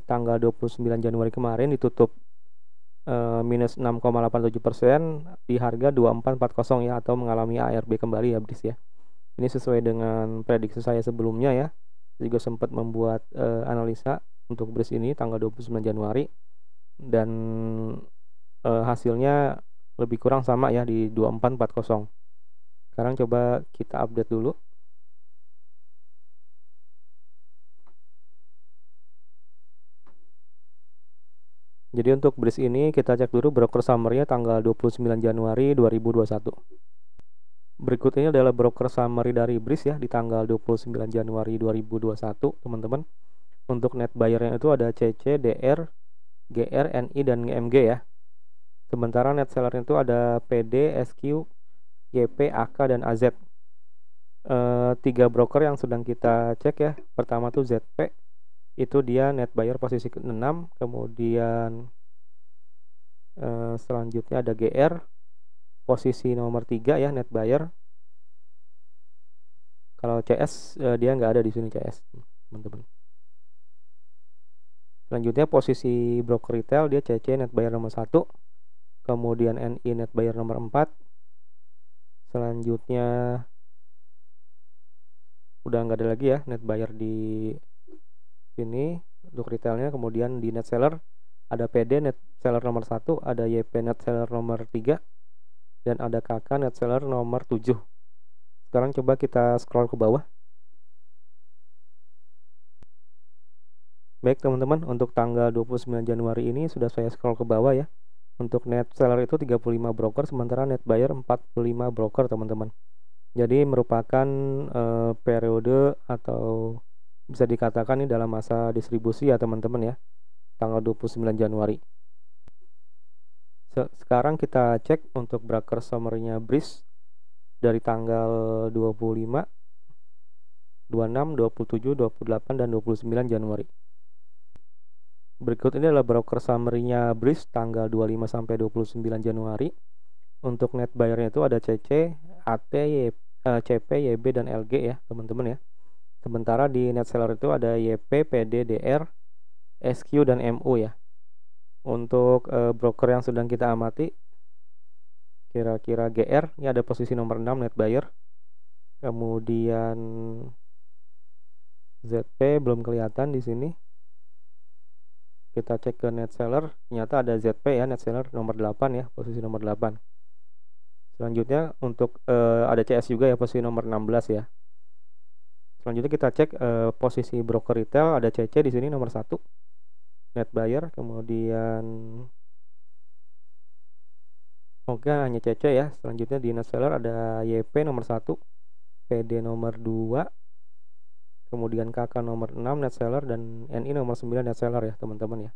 tanggal 29 Januari kemarin ditutup minus 6,87% di harga 2440 ya, atau mengalami ARB kembali ya BRIS ya. Ini sesuai dengan prediksi saya sebelumnya ya. Saya juga sempat membuat analisa untuk BRIS ini tanggal 29 Januari, dan hasilnya lebih kurang sama ya di 2440. Sekarang coba kita update dulu. Jadi untuk BRIS ini kita cek dulu broker summary-nya tanggal 29 Januari 2021. Berikut ini adalah broker summary dari BRIS ya di tanggal 29 Januari 2021, teman-teman. Untuk net buyer-nya itu ada CC, DR, GR, NI, dan MG ya. Sementara net seller itu ada PD, SQ, YP, AK, dan AZ. Tiga broker yang sedang kita cek ya. Pertama tuh ZP, itu dia net buyer posisi ke-6. Kemudian selanjutnya ada GR, posisi nomor 3 ya net buyer. Kalau CS dia nggak ada di sini CS, teman-teman. Selanjutnya posisi broker retail dia CC net buyer nomor 1. Kemudian NI net buyer nomor 4. Selanjutnya udah nggak ada lagi ya net buyer di sini untuk retailnya. Kemudian di net seller ada PD net seller nomor 1, ada YP net seller nomor 3, dan ada KK net seller nomor 7. Sekarang coba kita scroll ke bawah. Baik teman-teman, untuk tanggal 29 Januari ini sudah saya scroll ke bawah ya. Untuk net seller itu 35 broker, sementara net buyer 45 broker teman-teman. Jadi merupakan periode atau bisa dikatakan ini dalam masa distribusi ya teman-teman ya, tanggal 29 Januari. Sekarang kita cek untuk broker summary-nya BRIS dari tanggal 25, 26, 27, 28, dan 29 Januari. Berikut ini adalah broker summary-nya BRIS tanggal 25 sampai 29 Januari. Untuk net buyer-nya itu ada CC, AT, CP, YB, dan LG ya teman-teman ya. Sementara di net seller itu ada YP, PD, DR, SQ, dan MU ya. Untuk broker yang sedang kita amati, kira-kira GR ini ada posisi nomor 6 net buyer. Kemudian ZP belum kelihatan di sini. Kita cek ke net seller, ternyata ada ZP ya, net seller nomor 8 ya, posisi nomor 8. Selanjutnya untuk ada CS juga ya, posisi nomor 16 ya. Selanjutnya kita cek posisi broker retail, ada CC di sini nomor 1 net buyer. Kemudian oke, hanya CC ya. Selanjutnya di net seller ada YP nomor 1, PD nomor 2, kemudian KK nomor 6 net seller, dan NI nomor 9 net seller ya teman-teman ya.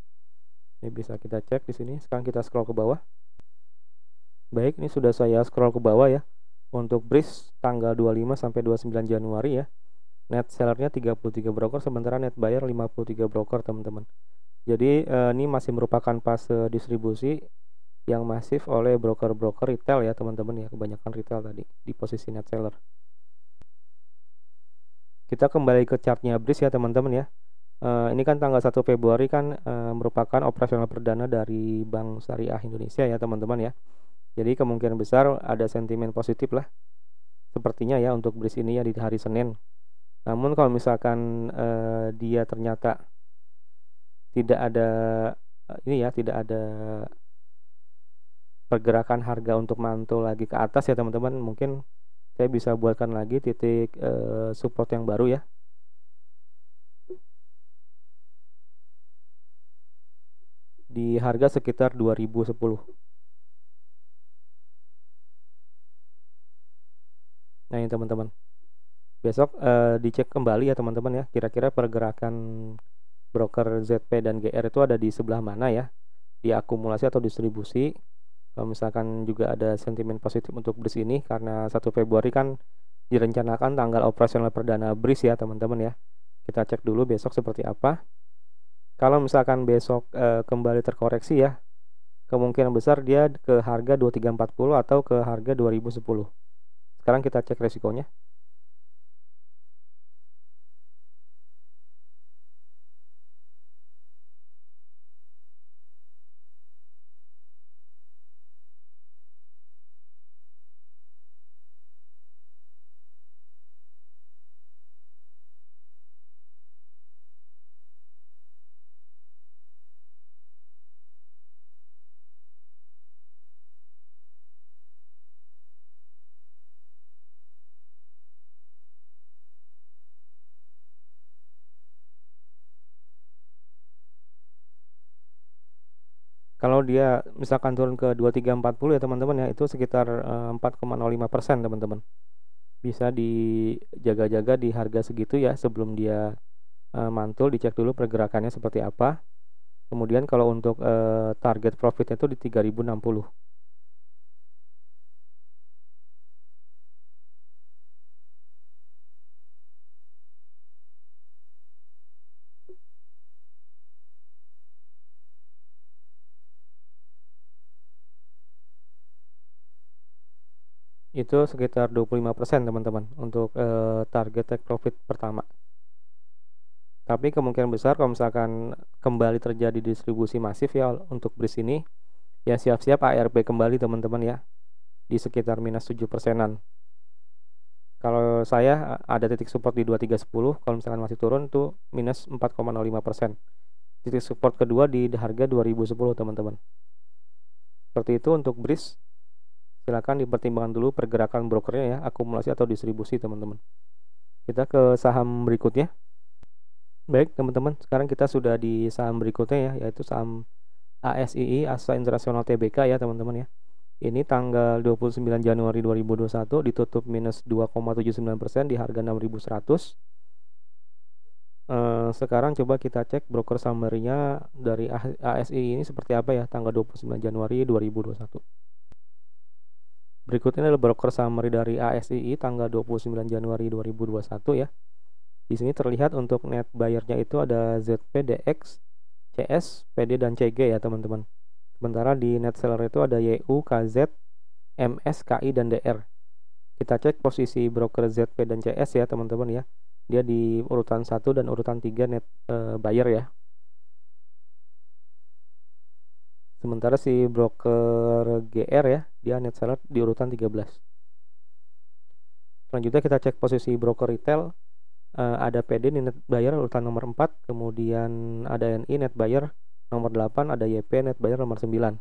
Ini bisa kita cek di sini. Sekarang kita scroll ke bawah. Baik, ini sudah saya scroll ke bawah ya. Untuk BRIS tanggal 25 sampai 29 Januari ya. Net sellernya 33 broker, sementara net buyer 53 broker teman-teman. Jadi ini masih merupakan fase distribusi yang masif oleh broker-broker retail ya teman-teman ya. Kebanyakan retail tadi di posisi net seller. Kita kembali ke chartnya BRIS ya teman-teman ya. Ini kan tanggal 1 Februari kan merupakan operasional perdana dari Bank Syariah Indonesia ya teman-teman ya. Jadi kemungkinan besar ada sentimen positif lah sepertinya ya untuk BRIS ini ya di hari Senin. Namun kalau misalkan dia ternyata tidak ada ini ya, tidak ada pergerakan harga untuk mantul lagi ke atas ya teman-teman, mungkin saya bisa buatkan lagi titik support yang baru ya. Di harga sekitar 2010. Nah ini teman-teman, besok dicek kembali ya teman-teman ya, kira-kira pergerakan broker ZP dan GR itu ada di sebelah mana ya, di akumulasi atau distribusi. Kalau misalkan juga ada sentimen positif untuk BRIS ini, karena 1 Februari kan direncanakan tanggal operasional perdana BRIS ya teman-teman ya. Kita cek dulu besok seperti apa. Kalau misalkan besok kembali terkoreksi ya, kemungkinan besar dia ke harga 2340 atau ke harga 2010. Sekarang kita cek resikonya. Kalau dia misalkan turun ke 2340 ya teman-teman ya, itu sekitar 4,05% teman-teman. Bisa dijaga-jaga di harga segitu ya sebelum dia mantul, dicek dulu pergerakannya seperti apa. Kemudian kalau untuk target profitnya itu di 3060. Itu sekitar 25% teman-teman untuk target take profit pertama. Tapi kemungkinan besar kalau misalkan kembali terjadi distribusi masif ya untuk BRIS ini, ya siap-siap ARB kembali teman-teman ya, di sekitar minus 7%-an. Kalau saya ada titik support di 2310, kalau misalkan masih turun tuh minus 4,05%. Titik support kedua di harga 2010 teman-teman. Seperti itu untuk BRIS. Silakan dipertimbangkan dulu pergerakan brokernya ya, akumulasi atau distribusi teman-teman. Kita ke saham berikutnya. Baik teman-teman, sekarang kita sudah di saham berikutnya ya, yaitu saham ASII, Asa Internasional Tbk ya teman-teman ya. Ini tanggal 29 Januari 2021 ditutup minus 2,79% di harga 6.100. Sekarang coba kita cek broker summary-nya dari ASI ini seperti apa ya tanggal 29 Januari 2021. Berikutnya adalah broker summary dari ASI tanggal 29 Januari 2021 ya. Di sini terlihat untuk net buyer-nya itu ada ZP, DX, CS, PD dan CG ya teman-teman. Sementara di net seller itu ada YU, KZ, MS, KI dan DR. Kita cek posisi broker ZP dan CS ya teman-teman ya. Dia di urutan 1 dan urutan 3 net buyer ya. Sementara si broker GR ya, dia net seller di urutan 13. Selanjutnya kita cek posisi broker retail. Ada PD net buyer urutan nomor 4, kemudian ada NI net buyer nomor 8, ada YP net buyer nomor 9,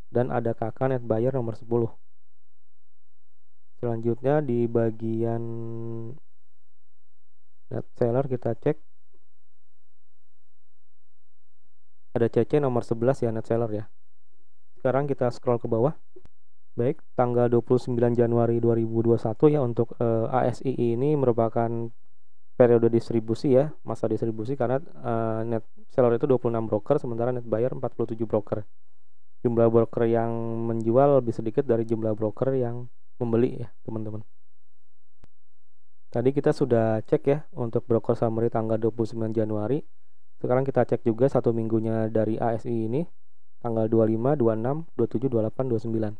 dan ada KK net buyer nomor 10. Selanjutnya di bagian net seller kita cek ada CC nomor 11 ya net seller ya. Sekarang kita scroll ke bawah. Baik, tanggal 29 Januari 2021 ya untuk ASI ini merupakan periode distribusi ya, masa distribusi karena net seller itu 26 broker sementara net buyer 47 broker. Jumlah broker yang menjual lebih sedikit dari jumlah broker yang membeli ya teman-teman. Tadi kita sudah cek ya untuk broker summary tanggal 29 Januari. Sekarang kita cek juga satu minggunya dari ASI ini tanggal 25, 26, 27, 28, 29.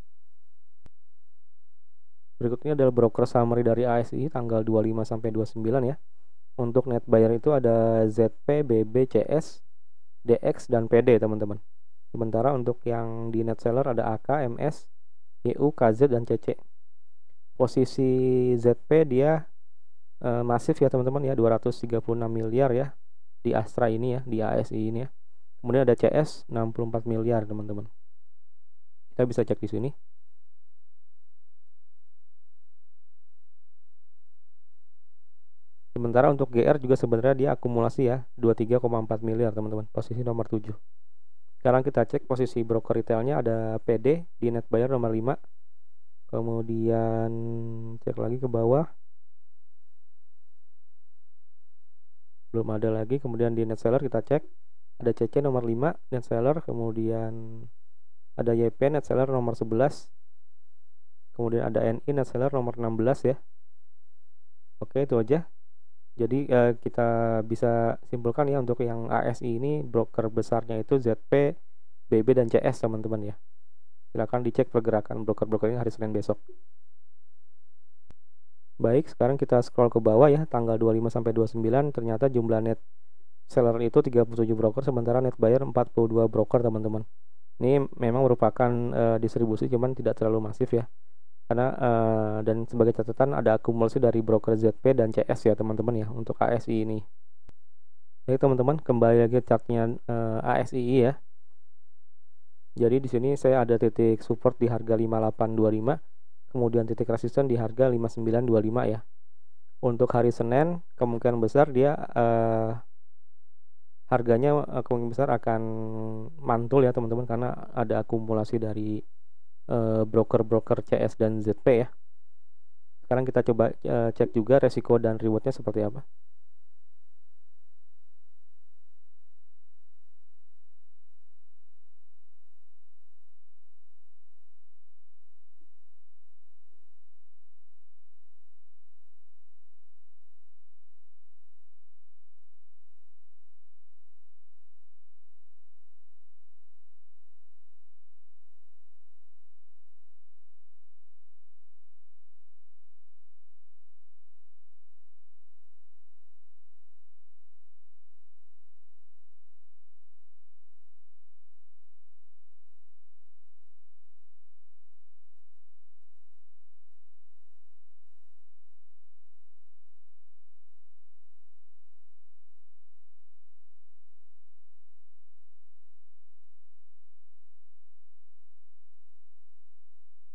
Berikutnya adalah broker summary dari ASI tanggal 25 sampai 29 ya. Untuk net buyer itu ada ZP, BB, CS, DX, dan PD teman-teman. Sementara untuk yang di net seller ada AK, MS, EU, KZ, dan CC. Posisi ZP dia masif ya teman-teman ya, 236 miliar ya di Astra ini ya, di ASI ini ya. Kemudian ada CS 64 miliar teman-teman. Kita bisa cek di sini. Sementara untuk GR juga sebenarnya dia akumulasi ya 23,4 miliar teman-teman, posisi nomor 7. Sekarang kita cek posisi broker retailnya ada PD di net buyer nomor 5. Kemudian cek lagi ke bawah. Belum ada lagi. Kemudian di net seller kita cek ada CC nomor 5 net seller, kemudian ada YP net seller nomor 11. Kemudian ada NI net seller nomor 16 ya. Oke, itu aja. Jadi kita bisa simpulkan ya untuk yang ASI ini broker besarnya itu ZP, BB, dan CS teman-teman ya. Silakan dicek pergerakan broker-broker ini hari Senin besok. Baik, sekarang kita scroll ke bawah ya, tanggal 25 sampai 29 ternyata jumlah net seller itu 37 broker sementara net buyer 42 broker teman-teman. Ini memang merupakan distribusi cuman tidak terlalu masif ya. Karena dan sebagai catatan ada akumulasi dari broker ZP dan CS ya teman-teman ya untuk ASI ini. Jadi teman-teman kembali lagi chartnya ASI ya. Jadi di sini saya ada titik support di harga 5825, kemudian titik resisten di harga 5925 ya. Untuk hari Senin kemungkinan besar dia harganya kemungkinan besar akan mantul ya teman-teman, karena ada akumulasi dari broker-broker CS dan ZP ya. Sekarang kita coba cek juga resiko dan rewardnya seperti apa.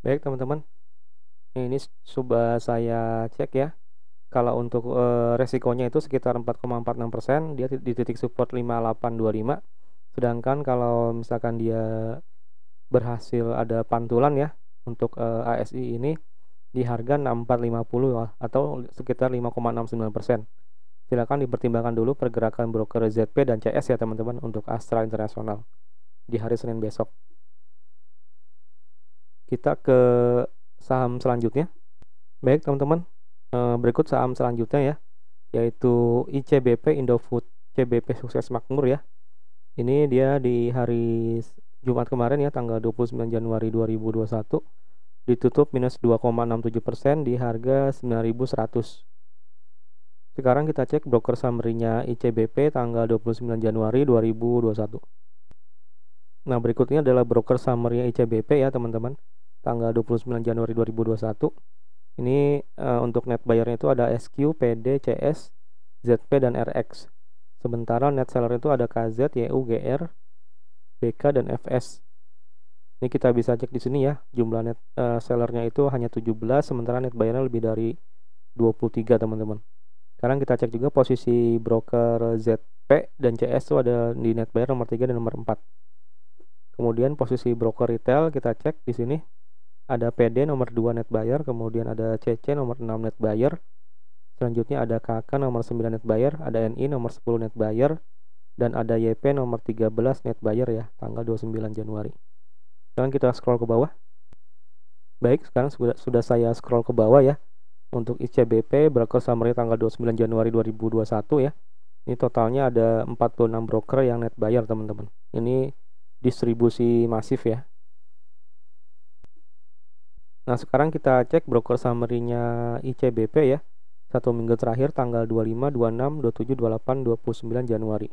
Baik teman-teman, ini coba saya cek ya. Kalau untuk resikonya itu sekitar 4,46%, dia di titik support 5825. Sedangkan kalau misalkan dia berhasil ada pantulan ya untuk ASI ini di harga 6450 atau sekitar 5,69%. Silakan dipertimbangkan dulu pergerakan broker ZP dan CS ya teman-teman untuk Astra Internasional di hari Senin besok. Kita ke saham selanjutnya. Baik teman-teman, berikut saham selanjutnya ya, yaitu ICBP Indofood. CBP Sukses Makmur ya. Ini dia di hari Jumat kemarin ya, tanggal 29 Januari 2021 ditutup minus 2,67% di harga 9.100. Sekarang kita cek broker summary-nya ICBP tanggal 29 Januari 2021. Nah, berikutnya adalah broker summary ICBP ya teman-teman, tanggal 29 Januari 2021. Ini untuk net buyer-nya itu ada SQ, PD, CS, ZP, dan RX. Sementara net seller itu ada KZ, YU, GR, BK, dan FS. Ini kita bisa cek di sini ya, jumlah net sellernya itu hanya 17, sementara net buyer-nya lebih dari 23 teman-teman. Sekarang kita cek juga posisi broker ZP dan CS itu ada di net buyer nomor 3 dan nomor 4. Kemudian posisi broker retail kita cek di sini. Ada PD nomor 2 net buyer, kemudian ada CC nomor 6 net buyer. Selanjutnya ada KK nomor 9 net buyer, ada NI nomor 10 net buyer, dan ada YP nomor 13 net buyer ya, tanggal 29 Januari. Sekarang kita scroll ke bawah. Baik, sekarang sudah saya scroll ke bawah ya. Untuk ICBP broker summary tanggal 29 Januari 2021 ya. Ini totalnya ada 46 broker yang net buyer teman-teman. Ini distribusi masif ya. Nah, sekarang kita cek broker summary-nya ICBP ya. 1 minggu terakhir tanggal 25, 26, 27, 28, 29 Januari.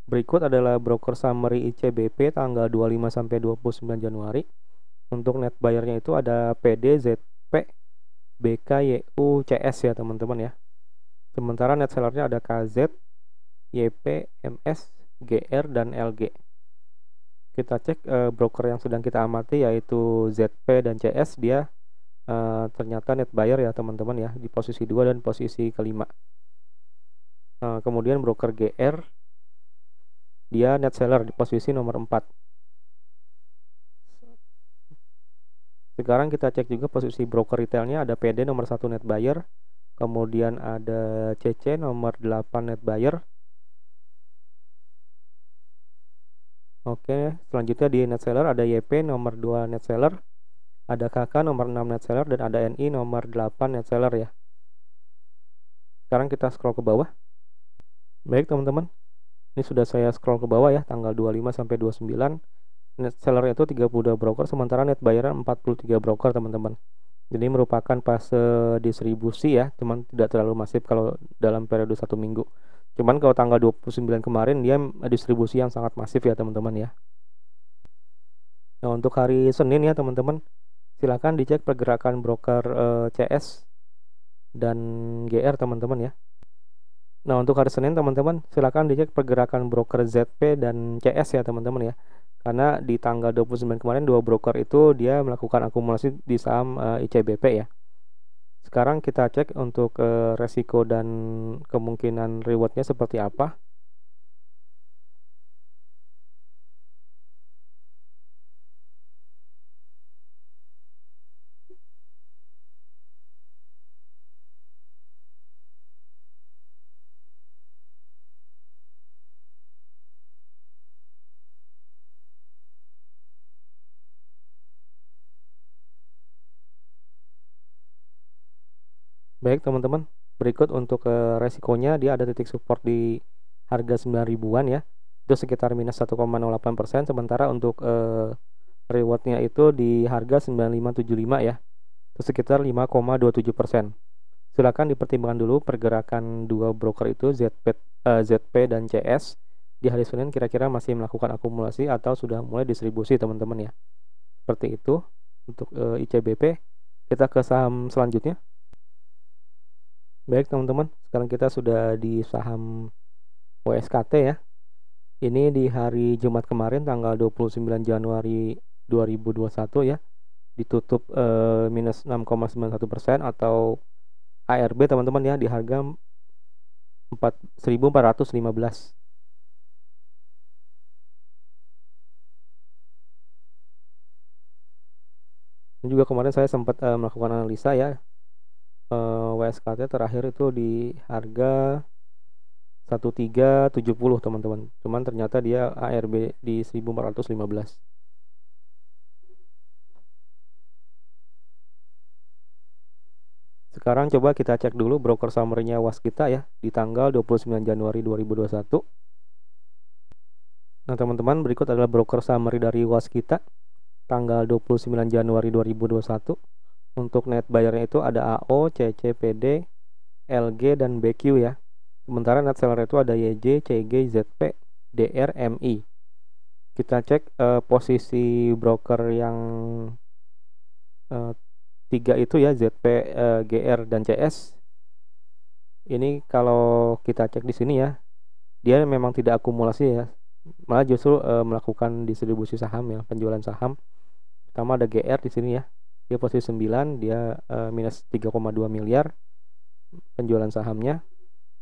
Berikut adalah broker summary ICBP tanggal 25 sampai 29 Januari. Untuk net buyer-nya itu ada PD, ZP, BK, YU, CS ya teman-teman ya. Sementara net seller-nya ada KZ, YP, MS, GR, dan LG. Kita cek broker yang sedang kita amati yaitu ZP dan CS, dia ternyata net buyer ya teman-teman ya, di posisi 2 dan posisi kelima. Kemudian broker GR, dia net seller di posisi nomor 4. Sekarang kita cek juga posisi broker retailnya, ada PD nomor 1 net buyer, kemudian ada CC nomor 8 net buyer. Oke, selanjutnya di net seller ada YP nomor 2 net seller, ada KK nomor 6 net seller, dan ada NI nomor 8 net seller ya. Sekarang kita scroll ke bawah. Baik teman-teman, ini sudah saya scroll ke bawah ya, tanggal 25 sampai 29. Net seller itu 32 broker, sementara net buyer 43 broker teman-teman. Jadi merupakan fase distribusi ya, cuman tidak terlalu masif kalau dalam periode 1 minggu. Cuman kalau tanggal 29 kemarin dia distribusi yang sangat masif ya teman-teman ya. Nah, untuk hari Senin ya teman-teman, silakan dicek pergerakan broker CS dan GR teman-teman ya. Nah, untuk hari Senin teman-teman, silakan dicek pergerakan broker ZP dan CS ya teman-teman ya. Karena di tanggal 29 kemarin dua broker itu dia melakukan akumulasi di saham ICBP ya. Sekarang kita cek untuk resiko dan kemungkinan rewardnya seperti apa. Baik teman-teman, berikut untuk resikonya dia ada titik support di harga 9 ribuan ya. Itu sekitar minus 1,08%, sementara untuk rewardnya itu di harga 9575 ya. Itu sekitar 5,27%. Silakan dipertimbangkan dulu pergerakan dua broker itu ZP dan CS di hari Senin kira-kira masih melakukan akumulasi atau sudah mulai distribusi teman-teman ya. Seperti itu untuk ICBP. Kita ke saham selanjutnya. Baik teman-teman, sekarang kita sudah di saham WSKT ya. Ini di hari Jumat kemarin tanggal 29 Januari 2021 ya. Ditutup minus 6,91% atau ARB teman-teman ya di harga 4.415. Ini juga kemarin saya sempat melakukan analisa ya. WSKT terakhir itu di harga 1370 teman-teman. Cuman ternyata dia ARB di 1415. Sekarang coba kita cek dulu broker summary-nya Waskita ya di tanggal 29 Januari 2021. Nah, teman-teman, berikut adalah broker summary dari Waskita tanggal 29 Januari 2021. Untuk net buyer-nya itu ada AO, CC, PD, LG dan BQ ya. Sementara net seller itu ada YJ, CG, ZP, DR, MI. Kita cek posisi broker yang 3 itu ya, ZP, GR dan CS. Ini kalau kita cek di sini ya, dia memang tidak akumulasi ya, malah justru melakukan distribusi saham ya, penjualan saham. Pertama ada GR di sini ya, dia posisi 9, dia minus 3,2 miliar penjualan sahamnya.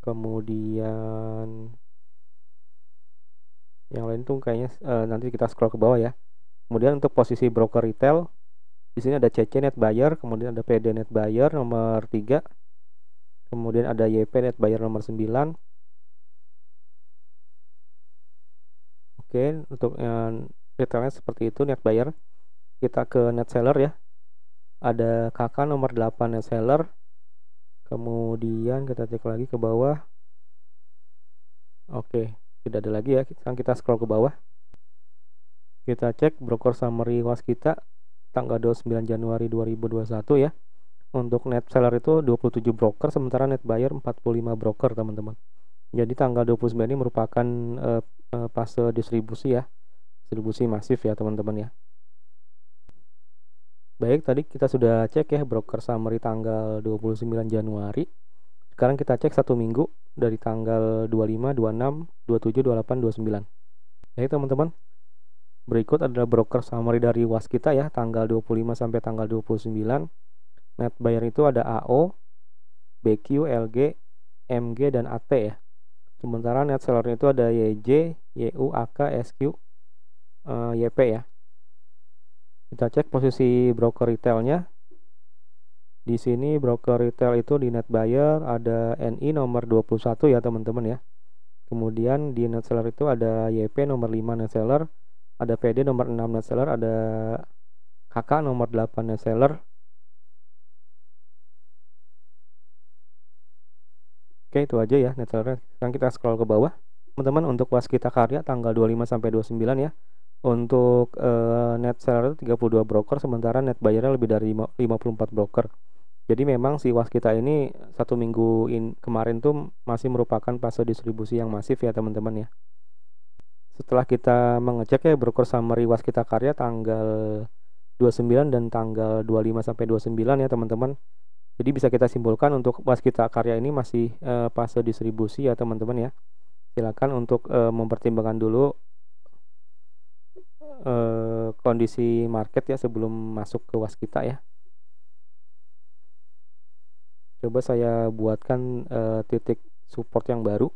Kemudian yang lain tuh kayaknya nanti kita scroll ke bawah ya. Kemudian untuk posisi broker retail di sini ada CC net buyer, kemudian ada PD net buyer nomor 3, kemudian ada YP net buyer nomor 9. Oke, untuk retailnya seperti itu net buyer. Kita ke net seller ya. Ada KK nomor 8 net seller. Kemudian kita cek lagi ke bawah. Oke, tidak ada lagi ya. Sekarang kita scroll ke bawah. Kita cek broker summary Waskita tanggal 29 Januari 2021 ya. Untuk net seller itu 27 broker, sementara net buyer 45 broker teman-teman. Jadi tanggal 29 ini merupakan fase distribusi ya. Distribusi masif ya teman-teman ya. Baik, tadi kita sudah cek ya broker summary tanggal 29 Januari. Sekarang kita cek satu minggu dari tanggal 25, 26, 27, 28, 29. Baik teman-teman, berikut adalah broker summary dari Waskita ya, tanggal 25 sampai tanggal 29. Net buyer itu ada AO, BQ, LG, MG, dan AT ya. Sementara net seller itu ada YJ, YU, AK, SQ, YP ya. Kita cek posisi broker retailnya. Di sini broker retail itu di net buyer ada NI nomor 21 ya teman-teman ya. Kemudian di net seller itu ada YP nomor 5 net seller, ada PD nomor 6 net seller, ada KK nomor 8 net seller. Oke, itu aja ya net seller. Sekarang kita scroll ke bawah. Teman-teman, untuk Waskita Karya tanggal 25 sampai 29 ya. Untuk net seller itu 32 broker, sementara net buyer-nya lebih dari 54 broker. Jadi memang si Waskita ini satu minggu kemarin tuh masih merupakan fase distribusi yang masif ya teman-teman ya. Setelah kita mengecek ya broker summary Waskita Karya tanggal 29 dan tanggal 25 sampai 29 ya teman-teman. Jadi bisa kita simpulkan untuk Waskita Karya ini masih fase distribusi ya teman-teman ya. Silakan untuk mempertimbangkan dulu kondisi market ya sebelum masuk ke Waskita ya. Coba saya buatkan titik support yang baru.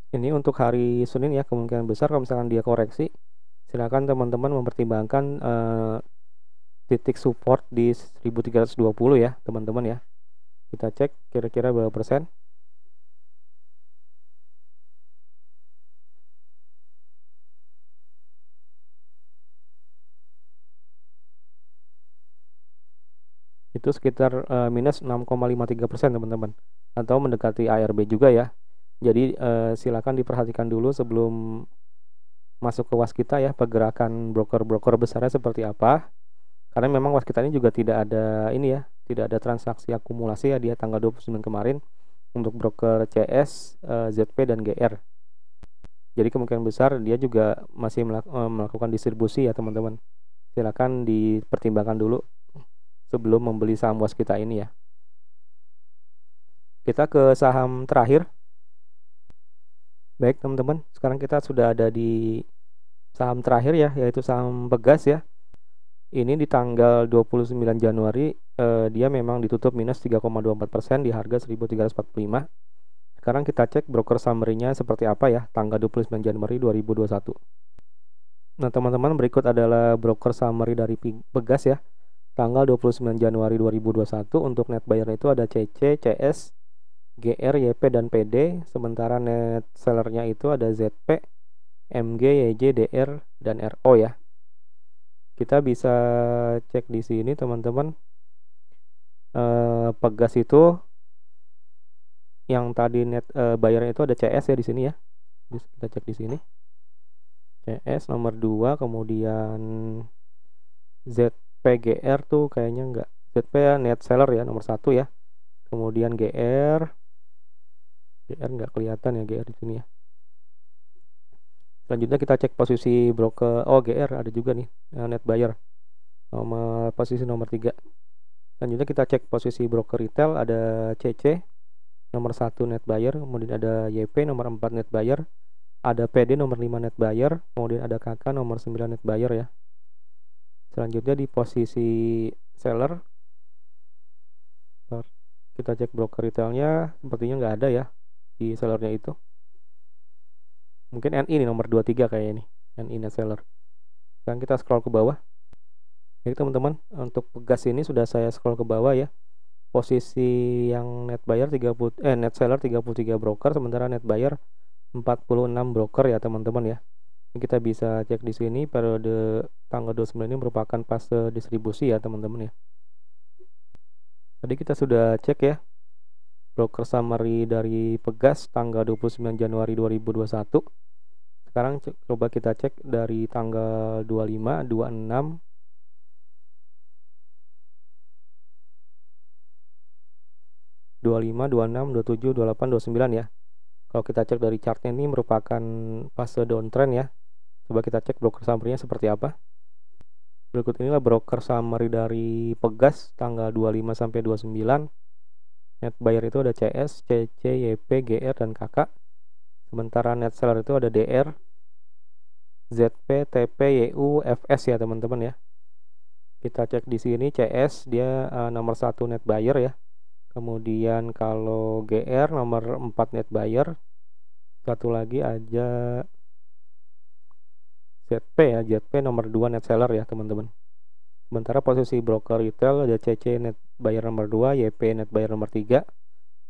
Ini untuk hari Senin ya, kemungkinan besar kalau misalkan dia koreksi, silakan teman-teman mempertimbangkan titik support di 1320 ya teman-teman ya. Kita cek kira-kira berapa persen. Itu sekitar minus 6,53% teman-teman, atau mendekati ARB juga ya. Jadi silakan diperhatikan dulu sebelum masuk ke waskita ya, pergerakan broker-broker besarnya seperti apa. Karena memang waskita ini juga tidak ada ini ya, tidak ada transaksi akumulasi ya dia tanggal 29 kemarin untuk broker CS, ZP dan GR. Jadi kemungkinan besar dia juga masih melakukan distribusi ya teman-teman. Silakan dipertimbangkan dulu sebelum membeli saham waskita ini ya. Kita ke saham terakhir. Baik teman-teman, sekarang kita sudah ada di saham terakhir ya, yaitu saham Pegas ya. Ini di tanggal 29 Januari dia memang ditutup minus 3,24% di harga 1345. Sekarang kita cek broker summary-nya seperti apa ya, tanggal 29 Januari 2021. Nah teman-teman, berikut adalah broker summary dari Pegas ya, tanggal 29 Januari 2021. Untuk net buyer itu ada CC, CS, GR, YP, dan PD. Sementara net sellernya itu ada ZP, MG, YJ, DR, dan RO ya. Kita bisa cek di sini teman-teman. Pegas itu yang tadi net bayarnya itu ada CS ya di sini ya. Kita cek di sini. CS nomor 2, kemudian ZPGR tuh kayaknya enggak. ZP ya net seller ya nomor 1 ya. Kemudian GR nggak kelihatan ya GR di sini ya. Selanjutnya kita cek posisi broker. Oh GR ada juga nih net buyer nomor posisi nomor 3. Selanjutnya kita cek posisi broker retail, ada CC nomor 1 net buyer, kemudian ada YP nomor 4 net buyer, ada PD nomor 5 net buyer, kemudian ada KK nomor 9 net buyer ya. Selanjutnya di posisi seller kita cek broker retailnya, sepertinya nggak ada ya di sellernya itu. Mungkin NI ini nomor 23 kayak ini, NI net seller. Sekarang kita scroll ke bawah. Jadi teman-teman, untuk Pegas ini sudah saya scroll ke bawah ya. Posisi yang net buyer net seller 33 broker, sementara net buyer 46 broker ya teman-teman ya. Ini kita bisa cek di sini periode tanggal 29 ini merupakan fase distribusi ya teman-teman ya. Tadi kita sudah cek ya broker summary dari Pegas tanggal 29 Januari 2021. Sekarang coba kita cek dari tanggal 25, 26, 25, 26, 27, 28, 29 ya. Kalau kita cek dari chartnya ini merupakan fase downtrend ya. Coba kita cek broker summary-nya seperti apa. Berikut inilah broker summary dari Pegas tanggal 25 sampai 29. Net buyer itu ada CS, CC, YP, GR, dan KK. Sementara net seller itu ada DR, ZP, TP, YU, FS ya teman-teman ya. Kita cek di sini CS dia nomor 1 net buyer ya. Kemudian kalau GR nomor 4 net buyer. Satu lagi aja ZP ya, ZP nomor 2 net seller ya teman-teman. Sementara posisi broker retail ada CC net buyer nomor 2, YP net buyer nomor 3,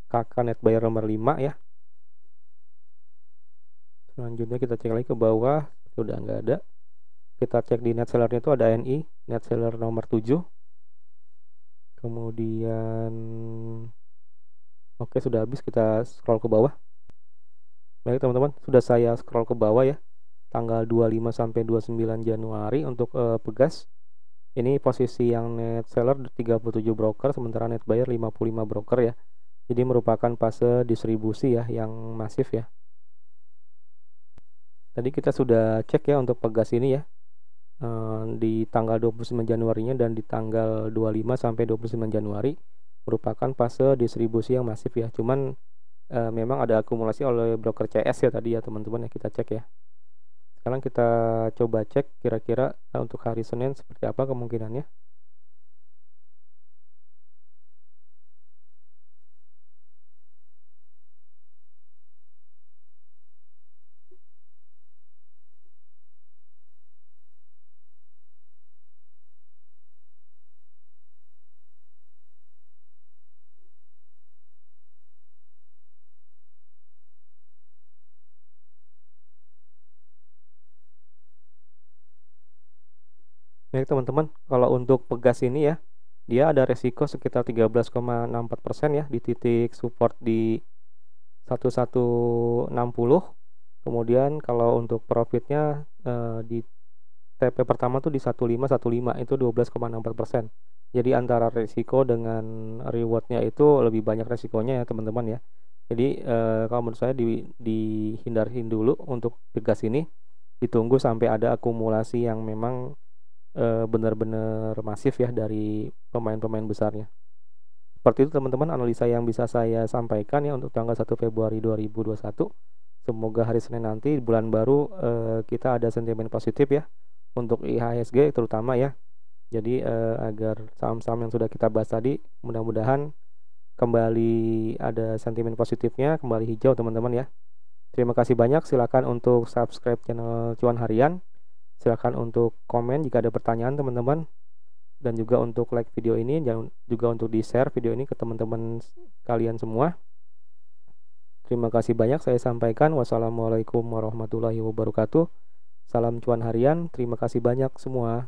KK net buyer nomor 5 ya. Selanjutnya kita cek lagi ke bawah, sudah nggak ada. Kita cek di net sellernya itu ada NI, net seller nomor 7. Kemudian oke, sudah habis, kita scroll ke bawah. Baik teman-teman, sudah saya scroll ke bawah ya. Tanggal 25 sampai 29 Januari untuk Pegas. Ini posisi yang net seller 37 broker, sementara net buyer 55 broker ya. Jadi merupakan fase distribusi ya yang masif ya. Tadi kita sudah cek ya untuk Pegas ini ya. Di tanggal 29 Januarinya dan di tanggal 25 sampai 29 Januari. merupakan fase distribusi yang masif ya. Cuman memang ada akumulasi oleh broker CS ya tadi ya teman-teman ya, kita cek ya. Sekarang kita coba cek kira-kira untuk hari Senin seperti apa kemungkinannya. Baik teman-teman, kalau untuk pegas ini ya, dia ada resiko sekitar 13,64% ya di titik support di 1160. Kemudian kalau untuk profitnya di TP pertama tuh di 1515 itu 12,64%. Jadi antara resiko dengan rewardnya itu lebih banyak resikonya ya teman-teman ya. Jadi kalau menurut saya dihindarin dulu untuk pegas ini, ditunggu sampai ada akumulasi yang memang benar-benar masif ya dari pemain-pemain besarnya. Seperti itu teman-teman analisa yang bisa saya sampaikan ya untuk tanggal 1 Februari 2021. Semoga hari Senin nanti bulan baru kita ada sentimen positif ya untuk IHSG terutama ya. Jadi agar saham-saham yang sudah kita bahas tadi mudah-mudahan kembali ada sentimen positifnya, kembali hijau teman-teman ya. Terima kasih banyak, silakan untuk subscribe channel Cuan Harian. Silakan untuk komen jika ada pertanyaan teman-teman, dan juga untuk like video ini, jangan juga untuk di-share video ini ke teman-teman kalian semua. Terima kasih banyak saya sampaikan. Wassalamualaikum warahmatullahi wabarakatuh. Salam Cuan Harian. Terima kasih banyak semua.